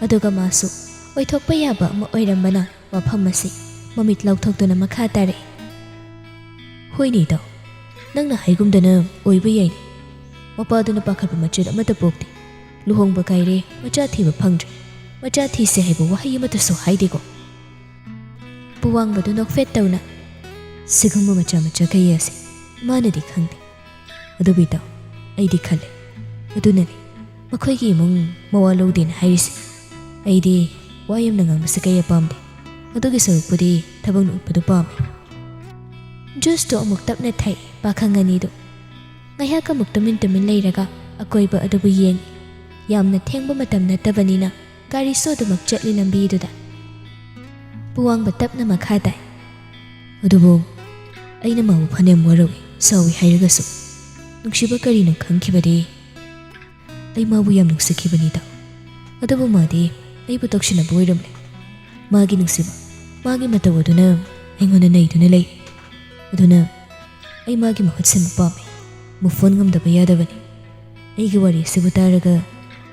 ꯑꯗꯨꯒ ꯃꯥꯁꯨ ꯑꯣꯏꯊꯣꯛꯄ ꯌꯥꯕ ꯑꯃ ꯑꯣꯏꯔꯝꯕꯅ ꯋꯥꯐꯝ ꯑꯁꯤ ꯃꯃꯤꯠ ꯂꯥꯎꯊꯣꯛꯇꯨꯅ ꯃꯈꯥ ꯇꯥꯔꯛꯏ꯫ "ꯍꯣꯏꯅꯦ ꯏꯇꯥꯎ, ꯅꯪꯅ ꯍꯥꯏꯒꯨꯝꯗꯅ ꯑꯣꯏꯕ ꯌꯥꯏꯅꯦ. ꯃꯄꯥꯗꯨꯅ ꯄꯥꯈꯠꯄ ꯃꯆꯦꯠ ꯑꯃꯠꯇ ꯄꯣꯛꯇꯦ. ꯂꯨꯍꯣꯡꯕ ꯀꯥꯏꯔꯦ, ꯃꯆꯥ ꯊꯤꯕ ꯐꯪꯗ꯭ꯔꯦ, ꯃꯆꯥ ꯊꯤꯁꯦ ꯍꯥꯏꯕ ꯋꯥꯍꯩ ꯑꯃꯠꯇꯁꯨ ꯍꯥꯏꯗꯦꯀꯣ." ꯄꯨꯋꯥꯡꯕꯗꯨ ꯅꯣꯛꯐꯦꯠ ꯇꯧꯅ, "ꯁꯤꯒꯨꯝꯕ ꯃꯆꯥ ꯃꯆꯥ ꯀꯌꯥ ꯑꯁꯤ ꯃꯥꯅꯗꯤ ꯈꯪꯗꯦ. ꯑꯗꯨꯕꯨ ꯏꯇꯥꯎ, ꯑꯩꯗꯤ ꯈꯜꯂꯦ. ꯑꯗꯨꯅꯅꯤ ꯃꯈꯣꯏꯒꯤ ꯏꯃꯨꯡ ꯃꯋꯥ ꯂꯧꯗꯦꯅ ꯍꯥꯏꯔꯤꯁꯦ. ꯑꯩꯗꯤ ꯋꯥ ꯌꯥꯝꯅ ꯉꯥꯡꯕꯁꯦ ꯀꯌꯥ ꯄꯥꯝꯗꯦ. ꯑꯗꯨꯒꯤ ꯁꯔꯨꯛꯄꯨꯗꯤ ꯊꯕꯛꯅ ꯎꯠꯄꯗꯨ ꯄꯥꯝꯃꯦ." ꯖꯨꯁꯇꯨ ꯑꯃꯨꯛ ꯇꯞꯅ ꯊꯛꯏ ꯄꯥꯈꯪ ꯑꯅꯤꯗꯨ. ꯉꯥꯏꯍꯥꯛ ꯑꯃꯨꯛ ꯇꯨꯃꯤꯟ ꯂꯩꯔꯒ ꯑꯀꯣꯏꯕ ꯑꯗꯨꯕꯨ ꯌꯦꯡꯉꯤ. ꯌꯥꯝꯅ ꯊꯦꯡꯕ ꯃꯇꯝ ꯅꯠꯇꯕꯅꯤꯅ ꯒꯥꯔꯤꯁꯨ ꯑꯗꯨꯃꯛ ꯆꯠꯂꯤ ꯂꯝꯕꯤꯗꯨꯗ. ꯄꯨꯋꯥꯡꯕ ꯇꯞꯅ ꯃꯈꯥ ꯇꯥꯏ. "ꯑꯗꯨꯕꯨ ꯑꯩꯅ ꯃꯥꯕꯨ ꯐꯅꯌꯥꯝ ꯋꯥꯔꯧꯏ ꯁꯥꯎꯏ ꯍꯥꯏꯔꯒꯁꯨ ꯅꯨꯡꯁꯤꯕ ꯀꯔꯤꯅꯣ ꯈꯪꯈꯤꯕꯗꯤ ꯑꯩ ꯃꯥꯕꯨ ꯌꯥꯝ ꯅꯨꯡꯁꯤꯈꯤꯕꯅꯤ ꯏꯇꯥꯎ. ꯑꯗꯨꯕꯨ ꯃꯥꯗꯤ ꯑꯩꯕꯨ ꯇꯧꯁꯤꯟꯅꯕ ꯑꯣꯏꯔꯝꯂꯦ. ꯃꯥꯒꯤ ꯅꯨꯡꯁꯤꯕ, ꯃꯥꯒꯤ ꯃꯇꯧ ꯑꯗꯨꯅ ꯑꯩꯉꯣꯟꯗ ꯅꯩꯗꯨꯅ ꯂꯩ. ꯑꯗꯨꯅ ꯑꯩ ꯃꯥꯒꯤ ꯃꯍꯨꯠ ꯁꯤꯟꯕ ꯄꯥꯝꯃꯤ. ꯃꯨꯐꯣꯟ ꯉꯝꯗꯕ ꯌꯥꯗꯕꯅꯤ. ꯑꯩꯒꯤ ꯋꯥꯔꯤ ꯑꯁꯤꯕꯨ ꯇꯥꯔꯒ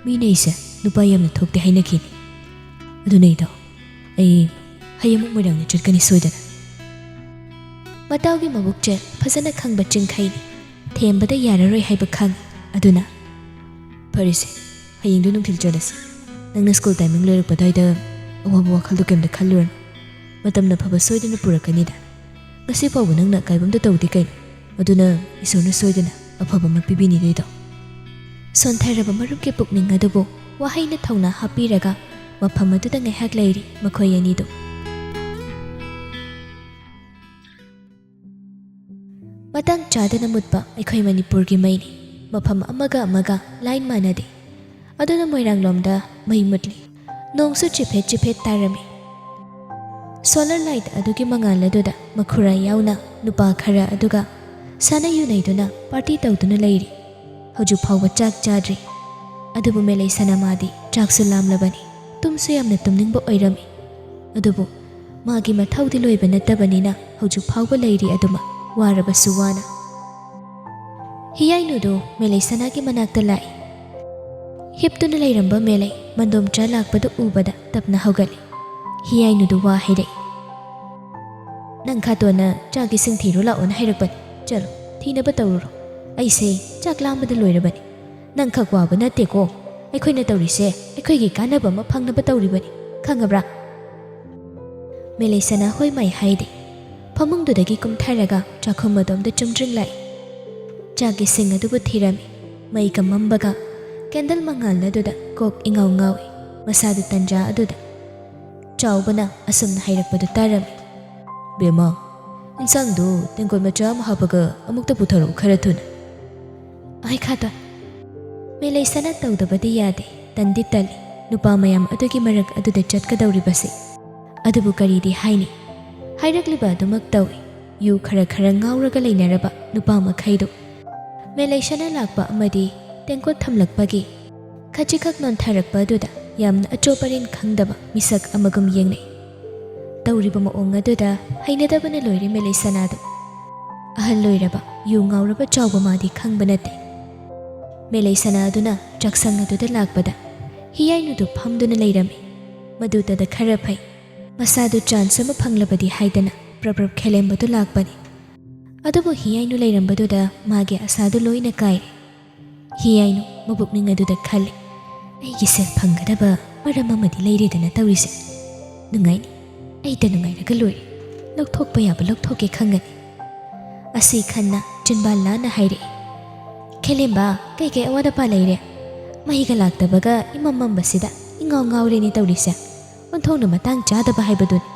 ꯃꯤꯅ ꯑꯩꯁꯦ ꯅꯨꯄꯥ ꯌꯥꯝꯅ ꯊꯣꯛꯇꯦ ꯍꯥꯏꯅꯈꯤꯅꯤ. ꯑꯗꯨꯅ ꯏꯇꯥꯎ, ꯑꯩ ꯍꯌꯦꯡꯃꯨꯛ ꯃꯣꯏꯔꯥꯡꯗ ꯆꯠꯀꯅꯤ ꯁꯣꯏꯗꯅ." ꯃꯇꯥꯎꯒꯤ ꯃꯕꯨꯛꯆꯦꯜ ꯐꯖꯅ ꯈꯪꯕ ꯆꯤꯡꯈꯩꯅꯤ ꯊꯦꯝꯕꯗ ꯌꯥꯔꯔꯣꯏ ꯍꯥꯏꯕ ꯈꯪꯉꯤ. ꯑꯗꯨꯅ "ꯐꯔꯦꯁꯦ, ꯍꯌꯦꯡꯗꯨ ꯅꯨꯡꯊꯤꯜ ꯆꯠꯂꯁꯤ. ꯅꯪꯅ ꯁ꯭ꯀꯨꯜ ꯇꯥꯏꯃꯤꯡ ꯂꯣꯏꯔꯛꯄ ꯑꯗꯨꯋꯥꯏꯗ ꯑꯋꯥꯕ ꯋꯥꯈꯜꯗꯨ ꯀꯩꯝꯇ ꯈꯜꯂꯨꯔꯅꯨ. ꯃꯇꯝꯅ ꯐꯕ ꯁꯣꯏꯗꯅ ꯄꯨꯔꯛꯀꯅꯤꯗ. ꯉꯁꯤ ꯐꯥꯎꯕ ꯅꯪꯅ ꯑꯀꯥꯏꯕ ꯑꯝꯇ ꯇꯧꯗꯦ ꯀꯩꯅꯣ. ꯑꯗꯨꯅ ꯏꯁꯣꯔꯅ ꯁꯣꯏꯗꯅ ꯑꯐꯕ ꯑꯃ ꯄꯤꯕꯤꯅꯤꯗ ꯏꯇꯥꯎ." ꯁꯣꯟꯊꯔꯕ ꯃꯔꯨꯞꯀꯤ ꯄꯨꯛꯅꯤꯡ ꯑꯗꯨꯕꯨ ꯋꯥꯍꯩꯅ ꯊꯧꯅꯥ ꯍꯥꯞꯄꯤꯔꯒ ꯃꯐꯝ ꯑꯗꯨꯗ ꯉꯥꯏꯍꯥꯛ ꯂꯩꯔꯤ ꯃꯈꯣꯏ ꯑꯅꯤꯗꯨ. ꯃꯇꯥꯡ ꯆꯥꯗꯅ ꯃꯨꯠꯄ ꯑꯩꯈꯣꯏ ꯃꯅꯤꯄꯨꯔꯒꯤ ꯃꯩꯅꯤ. ꯃꯐꯝ ꯑꯃꯒ ꯑꯃꯒ ꯂꯥꯏꯟ ꯃꯥꯟꯅꯗꯦ. ꯑꯗꯨꯅ ꯃꯣꯏꯔꯥꯡꯂꯣꯝꯗ ꯃꯩ ꯃꯨꯠꯂꯤ. ꯅꯣꯡꯁꯨ ꯆꯤꯐꯦꯠ ꯆꯤꯐꯦꯠ ꯇꯥꯔꯝꯃꯤ. ꯁꯣꯂꯔ ꯂꯥꯏꯠ ꯑꯗꯨꯒꯤ ꯃꯉꯥꯜ ꯑꯗꯨꯗ ꯃꯈꯨꯔꯥ ꯌꯥꯎꯅ ꯅꯨꯄꯥ ꯈꯔ ꯑꯗꯨꯒ ꯁꯥꯟꯅ ꯌꯨꯅꯩꯗꯨꯅ ꯄꯥꯔꯇꯤ ꯇꯧꯗꯨꯅ ꯂꯩꯔꯤ. ꯍꯧꯖꯤꯛ ꯐꯥꯎꯕ ꯆꯥꯛ ꯆꯥꯗ꯭ꯔꯤ. ꯑꯗꯨꯕꯨ ꯃꯦꯂꯩ ꯁꯅꯥꯃꯥꯗꯤ ꯆꯥꯛꯁꯨ ꯂꯥꯝꯂꯕꯅꯤ. ꯇꯨꯝꯁꯨ ꯌꯥꯝꯅ ꯇꯨꯝꯅꯤꯡꯕ ꯑꯣꯏꯔꯝꯃꯤ. ꯑꯗꯨꯕꯨ ꯃꯥꯒꯤ ꯃꯊꯧꯗꯤ ꯂꯣꯏꯕ ꯅꯠꯇꯕꯅꯤꯅ ꯍꯧꯖꯤꯛ ꯐꯥꯎꯕ ꯂꯩꯔꯤ ꯑꯗꯨꯃ ꯋꯥꯔꯕꯁꯨ ꯋꯥꯅ ꯍꯤꯌꯥꯏꯅꯨꯗꯨ ꯃꯦꯂꯩ ꯁꯅꯥꯒꯤ ꯃꯅꯥꯛꯇ ꯂꯥꯛꯏ ꯍꯤꯞꯇꯨꯅ ꯂꯩꯔꯝꯕ ꯃꯦꯂꯩ ꯃꯟꯗꯣꯝꯆꯥ ꯂꯥꯛꯄꯗꯨ ꯎꯕꯗ ꯇꯞꯅ ꯍꯧꯒꯠꯂꯤ ꯍꯤꯌꯥꯏꯅꯨꯗꯨ ꯋꯥ ꯍꯩꯔꯛꯏ ꯅꯪ ꯈꯥꯇꯣꯟꯅ ꯆꯥꯛ ꯏꯁꯤꯡ ꯊꯤꯔꯨ ꯂꯥꯛꯑꯣꯅ ꯍꯥꯏꯔꯛꯄꯅꯤ ꯆꯠꯂꯣ ꯊꯤꯅꯕ ꯇꯧꯔꯨꯔꯣ ꯑꯩꯁꯦ ꯆꯥꯛ ꯂꯥꯝꯕꯗ ꯂꯣꯏꯔꯕꯅꯤ ꯅꯪ ꯈꯛ ꯋꯥꯕ ꯅꯠꯇꯦꯀꯣ ꯑꯩꯈꯣꯏꯅ ꯇꯧꯔꯤꯁꯦ ꯑꯩꯈꯣꯏꯒꯤ ꯀꯥꯟꯅꯕ ꯑꯃ ꯐꯪꯅꯕ ꯇꯧꯔꯤꯕꯅꯤ ꯈꯪꯉꯕ꯭ꯔꯥ ꯃꯦꯂꯩ ꯁꯅꯥ ꯍꯣꯏ ꯃꯥꯏ ꯍꯥꯏꯗꯦ ꯐꯃꯨꯡꯗꯨꯗꯒꯤ ꯀꯨꯝꯊꯔꯒ ꯆꯥꯛꯈꯨꯝ ꯑꯗꯣꯝꯗ ꯆꯨꯝꯗ꯭ꯔꯤꯡꯂꯥꯛꯏ ꯆꯥꯛ ꯏꯁꯤꯡ ꯑꯗꯨꯕꯨ ꯊꯤꯔꯝꯃꯤ ꯃꯩꯒ ꯃꯝꯕꯒ ꯀꯦꯟꯗꯜ ꯃꯉꯥꯜ ꯑꯗꯨꯗ ꯀꯣꯛ ꯏꯉꯥꯎ ꯉꯥꯎꯏ ꯃꯁꯥꯗꯨ ꯇꯟꯖꯥ ꯑꯗꯨꯗ ꯆꯥꯎꯕꯅ ꯑꯁꯨꯝꯅ ꯍꯥꯏꯔꯛꯄꯗꯨ ꯇꯥꯔꯝꯃꯤ ꯕꯦꯝꯃ ꯏꯟꯁꯥꯡꯗꯨ ꯇꯦꯡꯀꯣꯠ ꯃꯆꯥ ꯑꯃ ꯍꯥꯞꯄꯒ ꯑꯃꯨꯛꯇ ꯄꯨꯊꯔꯛꯎ ꯈꯔ ꯊꯨꯅ ꯑꯩ ꯈꯥꯇꯣꯟ ꯃꯦꯂꯩ ꯁꯅꯥ ꯇꯧꯗꯕꯗꯤ ꯌꯥꯗꯦ ꯇꯟꯗꯤ ꯇꯜꯂꯤ ꯅꯨꯄꯥ ꯃꯌꯥꯝ ꯑꯗꯨꯒꯤ ꯃꯔꯛ ꯑꯗꯨꯗ ꯆꯠꯀꯗꯧꯔꯤꯕꯁꯤ ꯑꯗꯨꯕꯨ ꯀꯔꯤꯗꯤ ꯍꯥꯏꯅꯤ ꯍꯥꯏꯔꯛꯂꯤꯕ ꯑꯗꯨꯃꯛ ꯇꯧꯏ ꯌꯨ ꯈꯔ ꯈꯔ ꯉꯥꯎꯔꯒ ꯂꯩꯅꯔꯕ ꯅꯨꯄꯥ ꯃꯈꯩꯗꯨ ꯃꯦꯂꯩ ꯁꯅꯥ ꯂꯥꯛꯄ ꯑꯃꯗꯤ ꯇꯦꯡꯀꯣꯠ ꯊꯝꯂꯛꯄꯒꯤ ꯈꯖꯤꯛꯈꯛ ꯅꯣꯟꯊꯔꯛꯄ ꯑꯗꯨꯗ ꯌꯥꯝꯅ ꯑꯆꯣꯄꯔꯦꯟ ꯈꯪꯗꯕ ꯃꯤꯁꯛ ꯑꯃꯒꯨꯝ ꯌꯦꯡꯅꯩ ꯇꯧꯔꯤꯕ ꯃꯑꯣꯡ ꯑꯗꯨꯗ ꯍꯩꯅꯗꯕꯅ ꯂꯣꯏꯔꯦ ꯃꯦꯂꯩ ꯁꯅꯥꯗꯨ ꯑꯍꯜ ꯂꯣꯏꯔꯕ ꯌꯨ ꯉꯥꯎꯔꯕ ꯆꯥꯎꯕ ꯃꯥꯗꯤ ꯈꯪꯕ ꯅꯠꯇꯦ ꯃꯦꯂꯩ ꯁꯅꯥ ꯑꯗꯨꯅ ꯆꯥꯛꯁꯪ ꯑꯗꯨꯗ ꯂꯥꯛꯄꯗ ꯍꯤꯌꯥꯏꯅꯨꯗꯨ ꯐꯝꯗꯨꯅ ꯂꯩꯔꯝꯃꯤ ꯃꯗꯨꯗ ꯈꯔ ꯐꯩ ꯃꯁꯥꯗꯨ ꯆꯥꯟꯁ ꯑꯃ ꯐꯪꯂꯕꯗꯤ ꯍꯥꯏꯗꯅ ꯄ꯭ꯔꯞ ꯈꯦꯂꯦꯝꯕꯗꯨ ꯂꯥꯛꯄꯅꯤ ꯑꯗꯨꯕꯨ ꯍꯤꯌꯥꯏꯅꯨ ꯂꯩꯔꯝꯕꯗꯨꯗ ꯃꯥꯒꯤ ꯑꯁꯥꯗꯨ ꯂꯣꯏꯅ ꯀꯥꯏꯔꯦ ꯍꯤꯌꯥꯏꯅꯨ ꯃꯕꯨꯛꯅꯤꯡ ꯑꯗꯨꯗ ꯈꯜꯂꯤ ꯑꯩꯒꯤ ꯁꯦꯜ ꯐꯪꯒꯗꯕ ꯃꯔꯝ ꯑꯃꯗꯤ ꯂꯩꯔꯦꯗꯅ ꯇꯧꯔꯤꯁꯦ ꯅꯨꯡꯉꯥꯏꯅꯤ ꯑꯩꯗ ꯅꯨꯡꯉꯥꯏꯔꯒ ꯂꯣꯏꯔꯦ ꯂꯧꯊꯣꯛꯄ ꯌꯥꯕ ꯂꯧꯊꯣꯛꯀꯦ ꯈꯪꯒꯅꯤ ꯑꯁꯤ ꯈꯟꯅ ꯆꯤꯟꯕꯥꯜ ꯂꯥꯟꯅ ꯍꯥꯏꯔꯛꯏ ꯈꯦꯂꯦꯝꯕ ꯀꯩꯀꯩ ꯑꯋꯥꯠ ꯑꯄꯥ ꯂꯩꯔꯦ ꯃꯩꯒ ꯂꯥꯛꯇꯕꯒ ꯏꯃꯝ ꯃꯝꯕꯁꯤꯗ ꯏꯉꯥꯎ ꯉꯥꯎꯔꯦꯅꯤ ꯇꯧꯔꯤꯁꯦ ꯑꯣꯟꯊꯣꯛꯅ ꯃꯇꯥꯡ ꯆꯥꯗꯕ ꯍꯥꯏꯕꯗꯨꯅꯤ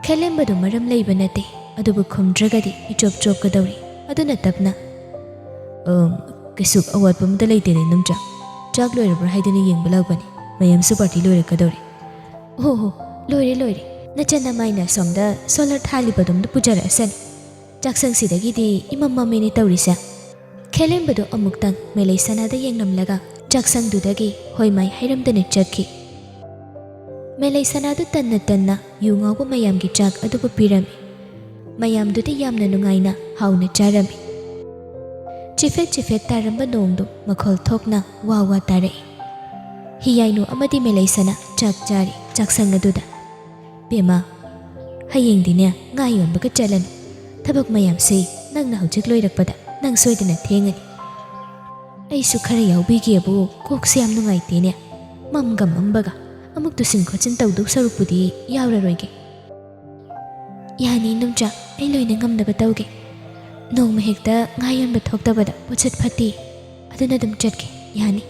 ꯈꯦꯂꯦꯝꯕꯗꯨ ꯃꯔꯝ ꯂꯩꯕ ꯅꯠꯇꯦ ꯑꯗꯨꯕꯨ ꯈꯨꯝꯗ꯭ꯔꯒꯗꯤ ꯏꯆꯣꯞ ꯆꯣꯞꯀꯗꯧꯔꯤ ꯑꯗꯨꯅ ꯇꯞꯅ ꯀꯩꯁꯨ ꯑꯋꯥꯠꯄ ꯑꯃꯇ ꯂꯩꯇꯦꯅꯦ ꯅꯨꯡꯆꯥ ꯆꯥꯛ ꯂꯣꯏꯔꯕ꯭ꯔꯥ ꯍꯥꯏꯗꯨꯅ ꯌꯦꯡꯕ ꯂꯥꯛꯄꯅꯤ ꯃꯌꯥꯝꯁꯨ ꯄꯥꯔꯇꯤ ꯂꯣꯏꯔꯛꯀꯗꯧꯔꯤ ꯍꯣ ꯂꯣꯏꯔꯦ ꯅꯆꯟ ꯅꯃꯥꯏꯅ ꯁꯣꯝꯗ ꯁꯣꯂꯔ ꯊꯥꯜꯂꯤꯕꯗꯣꯝꯗ ꯄꯨꯖꯔꯛꯑꯁꯅꯤ ꯆꯥꯛꯁꯪꯁꯤꯗꯒꯤꯗꯤ ꯏꯃꯝ ꯃꯝꯃꯦꯅꯤ ꯇꯧꯔꯤꯁꯦ ꯈꯦꯂꯦꯝꯕꯗꯨ ꯑꯃꯨꯛꯇꯪ ꯃꯦꯂꯩ ꯁꯅꯥꯗ ꯌꯦꯡꯂꯝꯂꯒ ꯆꯥꯛꯁꯪꯗꯨꯗꯒꯤ ꯍꯣꯏ ꯃꯥꯏ ꯍꯩꯔꯝꯗꯅ ꯆꯠꯈꯤ ꯃꯦꯂꯩ ꯁꯅꯥꯗꯨ ꯇꯟꯅ ꯇꯟꯅ ꯌꯨ ꯉꯥꯎꯕ ꯃꯌꯥꯝꯒꯤ ꯆꯥꯛ ꯑꯗꯨꯕꯨ ꯄꯤꯔꯝꯃꯤ ꯃꯌꯥꯝꯗꯨꯗꯤ ꯌꯥꯝꯅ ꯅꯨꯡꯉꯥꯏꯅ ꯍꯥꯎꯅ ꯆꯥꯔꯝꯃꯤ ꯆꯤꯐꯦꯠ ꯆꯤꯐꯦꯠ ꯇꯥꯔꯝꯕ ꯅꯣꯡꯗꯨ ꯃꯈꯣꯜ ꯊꯣꯛꯅ ꯋꯥ ꯋꯥ ꯇꯥꯔꯛꯏ ꯍꯤꯌꯥꯏꯅꯨ ꯑꯃꯗꯤ ꯃꯦꯂꯩ ꯁꯅꯥ ꯆꯥꯛ ꯆꯥꯔꯤ ꯆꯥꯛꯁꯪ ꯑꯗꯨꯗ ꯕꯦꯝꯃ ꯍꯌꯦꯡꯗꯤꯅꯦ ꯉꯥ ꯌꯣꯟꯕꯒ ꯆꯠꯂꯅꯤ ꯊꯕꯛ ꯃꯌꯥꯝꯁꯦ ꯅꯪꯅ ꯍꯧꯖꯤꯛ ꯂꯣꯏꯔꯛꯄꯗ ꯅꯪ ꯁꯣꯏꯗꯅ ꯊꯦꯡꯉꯅꯤ ꯑꯩꯁꯨ ꯈꯔ ꯌꯥꯎꯕꯤꯒꯦꯕꯨ ꯀꯣꯛꯁꯦ ꯌꯥꯝ ꯅꯨꯡꯉꯥꯏꯇꯦꯅꯦ ꯃꯝꯒ ꯃꯝꯕꯒ ꯑꯃꯨꯛ ꯇꯨꯁꯤꯟ ꯈꯣꯠꯆꯤꯟ ꯇꯧꯗꯧ ꯁꯔꯨꯛꯄꯨꯗꯤ ꯌꯥꯎꯔꯔꯣꯏꯒꯦ ꯌꯥꯅꯤ ꯅꯨꯡꯆꯥ ꯑꯩ ꯂꯣꯏꯅ ꯉꯝꯅꯕ ꯇꯧꯒꯦ ꯅꯣꯡꯃ ꯍꯦꯛꯇ ꯉꯥ ꯌꯣꯟꯕ ꯊꯣꯛꯇꯕꯗ ꯄꯣꯠꯁꯠ ꯐꯠꯇꯦ ꯑꯗꯨꯅ ꯑꯗꯨꯝ ꯆꯠꯀꯦ ꯌꯥꯅꯤ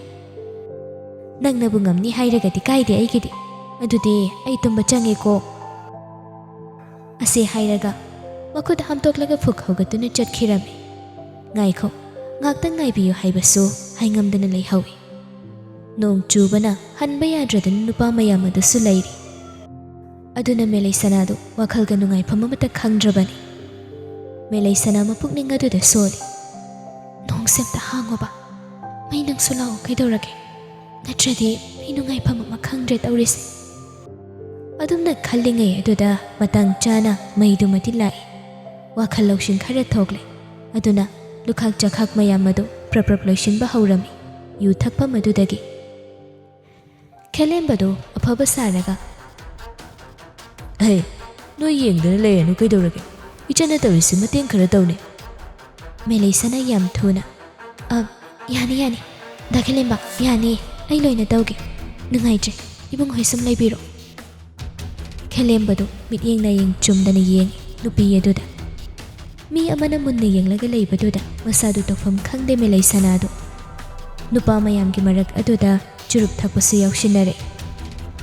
ꯅꯪꯅꯕꯨ ꯉꯝꯅꯤ ꯍꯥꯏꯔꯒꯗꯤ ꯀꯥꯏꯗꯦ ꯑꯩꯒꯤꯗꯤ ꯑꯗꯨꯗꯤ ꯑꯩ ꯇꯨꯝꯕ ꯆꯪꯉꯦꯀꯣ ꯑꯁꯤ ꯍꯥꯏꯔꯒ ꯃꯈꯨꯠ ꯍꯥꯝꯗꯣꯛꯂꯒ ꯐꯨꯛ ꯍꯧꯒꯠꯇꯨꯅ ꯆꯠꯈꯤꯔꯝꯃꯤ ꯉꯥꯏꯈꯣ ꯉꯥꯛꯇꯪ ꯉꯥꯏꯕꯤꯌꯨ ꯍꯥꯏꯕꯁꯨ ꯍꯥꯏꯉꯝꯗꯅ ꯂꯩꯍꯧꯏ ꯅꯣꯡ ꯆꯨꯕꯅ ꯍꯟꯕ ꯌꯥꯗ꯭ꯔꯗꯅ ꯅꯨꯄꯥ ꯃꯌꯥꯝ ꯑꯗꯨꯁꯨ ꯂꯩꯔꯤ ꯑꯗꯨꯅ ꯃꯦꯂꯩ ꯁꯅꯥꯗꯨ ꯋꯥꯈꯜꯒ ꯅꯨꯡꯉꯥꯏꯐꯝ ꯑꯃꯠꯇ ꯈꯪꯗ꯭ꯔꯕꯅꯤ ꯃꯦꯂꯩ ꯁꯅꯥ ꯃꯄꯨꯛꯅꯤꯡ ꯑꯗꯨꯗ ꯁꯣꯜꯂꯤ ꯅꯣꯡꯁꯦ ꯑꯝꯇ ꯍꯥꯡꯉꯣꯕ ꯃꯩ ꯅꯪꯁꯨ ꯂꯥꯛꯑꯣ ꯀꯩꯗꯧꯔꯒꯦ ꯅꯠꯇ꯭ꯔꯗꯤ ꯑꯩ ꯅꯨꯡꯉꯥꯏꯐꯝ ꯑꯃ ꯈꯪꯗ꯭ꯔꯦ ꯇꯧꯔꯤꯁꯦ ꯑꯗꯨꯝꯅ ꯈꯜꯂꯤꯉꯩ ꯑꯗꯨꯗ ꯃꯇꯥꯡ ꯆꯥꯅ ꯃꯩꯗꯨꯃꯗꯤ ꯂꯥꯛꯏ ꯋꯥꯈꯜ ꯂꯧꯁꯤꯡ ꯈꯔ ꯊꯣꯛꯂꯦ ꯑꯗꯨꯅ ꯂꯨꯈꯥꯛ ꯆꯈꯥꯛ ꯃꯌꯥꯝ ꯑꯗꯨ ꯄ꯭ꯔꯞ ꯂꯣꯏꯁꯤꯟꯕ ꯍꯧꯔꯝꯃꯤ ꯌꯨ ꯊꯛꯐꯝ ꯑꯗꯨꯗꯒꯤ ꯈꯦꯂꯦꯝꯕꯗꯨ ꯑꯐꯕ ꯁꯥꯔꯒ ꯅꯣꯏ ꯌꯦꯡꯗꯅ ꯂꯩꯔꯅꯨ ꯀꯩꯗꯧꯔꯒꯦ ꯏꯆꯟꯅ ꯇꯧꯔꯤꯁꯤ ꯃꯇꯦꯡ ꯈꯔ ꯇꯧꯅꯤ ꯃꯦꯂꯩ ꯁꯅꯥ ꯌꯥꯝ ꯊꯨꯅ ꯌꯥꯅꯤ ꯗꯥ ꯈꯦꯂꯦꯝꯕ ꯌꯥꯅꯤ ꯑꯩ ꯂꯣꯏꯅ ꯇꯧꯒꯦ ꯅꯨꯡꯉꯥꯏꯇ꯭ꯔꯦ ꯏꯕꯨꯡ ꯍꯣꯏ ꯁꯨꯝ ꯂꯩꯕꯤꯔꯣ ꯈꯦꯂꯦꯝꯕꯗꯨ ꯃꯤꯠꯌꯦꯡ ꯅꯥꯌꯦꯡ ꯆꯨꯝꯗꯅ ꯌꯦꯡꯉꯤ ꯅꯨꯄꯤ ꯑꯗꯨꯗ ꯃꯤ ꯑꯃꯅ ꯃꯨꯟꯅ ꯌꯦꯡꯂꯒ ꯂꯩꯕꯗꯨꯗ ꯃꯁꯥꯗꯨ ꯇꯧꯐꯝ ꯈꯪꯗꯦ ꯃꯦꯂꯩ ꯁꯅꯥꯗꯨ ꯅꯨꯄꯥ ꯃꯌꯥꯝꯒꯤ ꯃꯔꯛ ꯑꯗꯨꯗ ꯆꯨꯔꯨꯞ ꯊꯛꯄꯁꯨ ꯌꯥꯎꯁꯤꯟꯅꯔꯛꯏ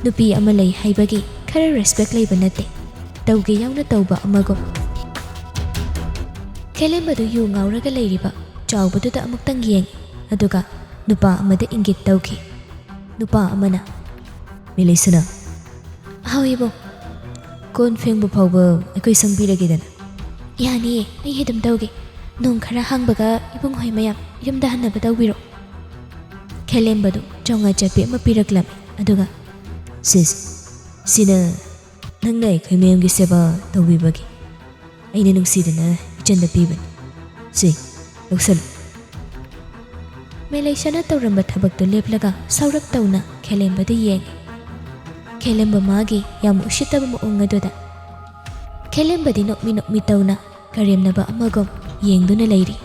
ꯅꯨꯄꯤ ꯑꯃ ꯂꯩ ꯍꯥꯏꯕꯒꯤ ꯈꯔ ꯔꯦꯁꯄꯦꯛ ꯂꯩꯕ ꯅꯠꯇꯦ ꯇꯧꯒꯦ ꯌꯥꯎꯅ ꯇꯧꯕ ꯑꯃꯒꯨꯝ ꯈꯦꯂꯦꯝꯕꯗꯨ ꯌꯨ ꯉꯥꯎꯔꯒ ꯂꯩꯔꯤꯕ ꯆꯥꯎꯕꯗꯨꯗ ꯑꯃꯨꯛꯇꯪ ꯌꯦꯡꯉꯤ ꯑꯗꯨꯒ ꯅꯨꯄꯥ ꯑꯃꯗ ꯏꯪꯒꯤꯠ ꯇꯧꯈꯤ ꯅꯨꯄꯥ ꯑꯃꯅ ꯃꯦꯂꯩ ꯁꯅꯥ ꯍꯥꯎ ꯏꯕꯨꯡ ꯀꯣꯟ ꯐꯦꯡꯕ ꯐꯥꯎꯕ ꯑꯩꯈꯣꯏ ꯁꯪꯕꯤꯔꯒꯦꯗꯅ ꯌꯥꯅꯤꯌꯦ ꯑꯩ ꯑꯗꯨꯝ ꯇꯧꯒꯦ ꯅꯣꯡ ꯈꯔ ꯍꯥꯡꯕꯒ ꯏꯕꯨꯡ ꯍꯣꯏ ꯃꯌꯥꯝ ꯌꯨꯝꯗ ꯍꯟꯅꯕ ꯇꯧꯕꯤꯔꯣ ꯈꯦꯂꯦꯝꯕꯗꯨ ꯆꯥꯝꯃꯉꯥ ꯆꯠꯄꯤ ꯑꯃ ꯄꯤꯔꯛꯂꯝꯃꯤ ꯑꯗꯨꯒ ꯁꯤꯁ Sina nangna ꯑꯩꯈꯣꯏ ꯃꯌꯥꯝꯒꯤ ꯁꯦꯕꯥ ꯇꯧꯕꯤꯕꯒꯤ ꯑꯩꯅ ꯅꯨꯡꯁꯤꯗꯅ ꯏꯆꯟꯗ ꯄꯤꯕꯅꯤ. ꯁꯤ ꯂꯧꯁꯜꯂꯨ. ꯃꯦꯂꯩꯁꯥꯅ ꯇꯧꯔꯝꯕ ꯊꯕꯛꯇꯨ ꯂꯦꯞꯂꯒ ꯁꯥꯎꯔꯞ ꯇꯧꯅ ꯈꯦꯂꯦꯝꯕꯗ ꯌꯦꯡꯉꯤ. ꯈꯦꯂꯦꯝꯕ ꯃꯥꯒꯤ ꯌꯥꯝ ꯎꯁꯤꯠꯇꯕ ꯃꯑꯣꯡ ꯑꯗꯨꯗ ꯈꯦꯂꯦꯝꯕꯗꯤ ꯅꯣꯛꯃꯤ ꯇꯧꯅ ꯀꯔꯦꯝꯅꯕ ꯑꯃꯒꯨꯝ ꯌꯦꯡꯗꯨꯅ ꯂꯩꯔꯤ.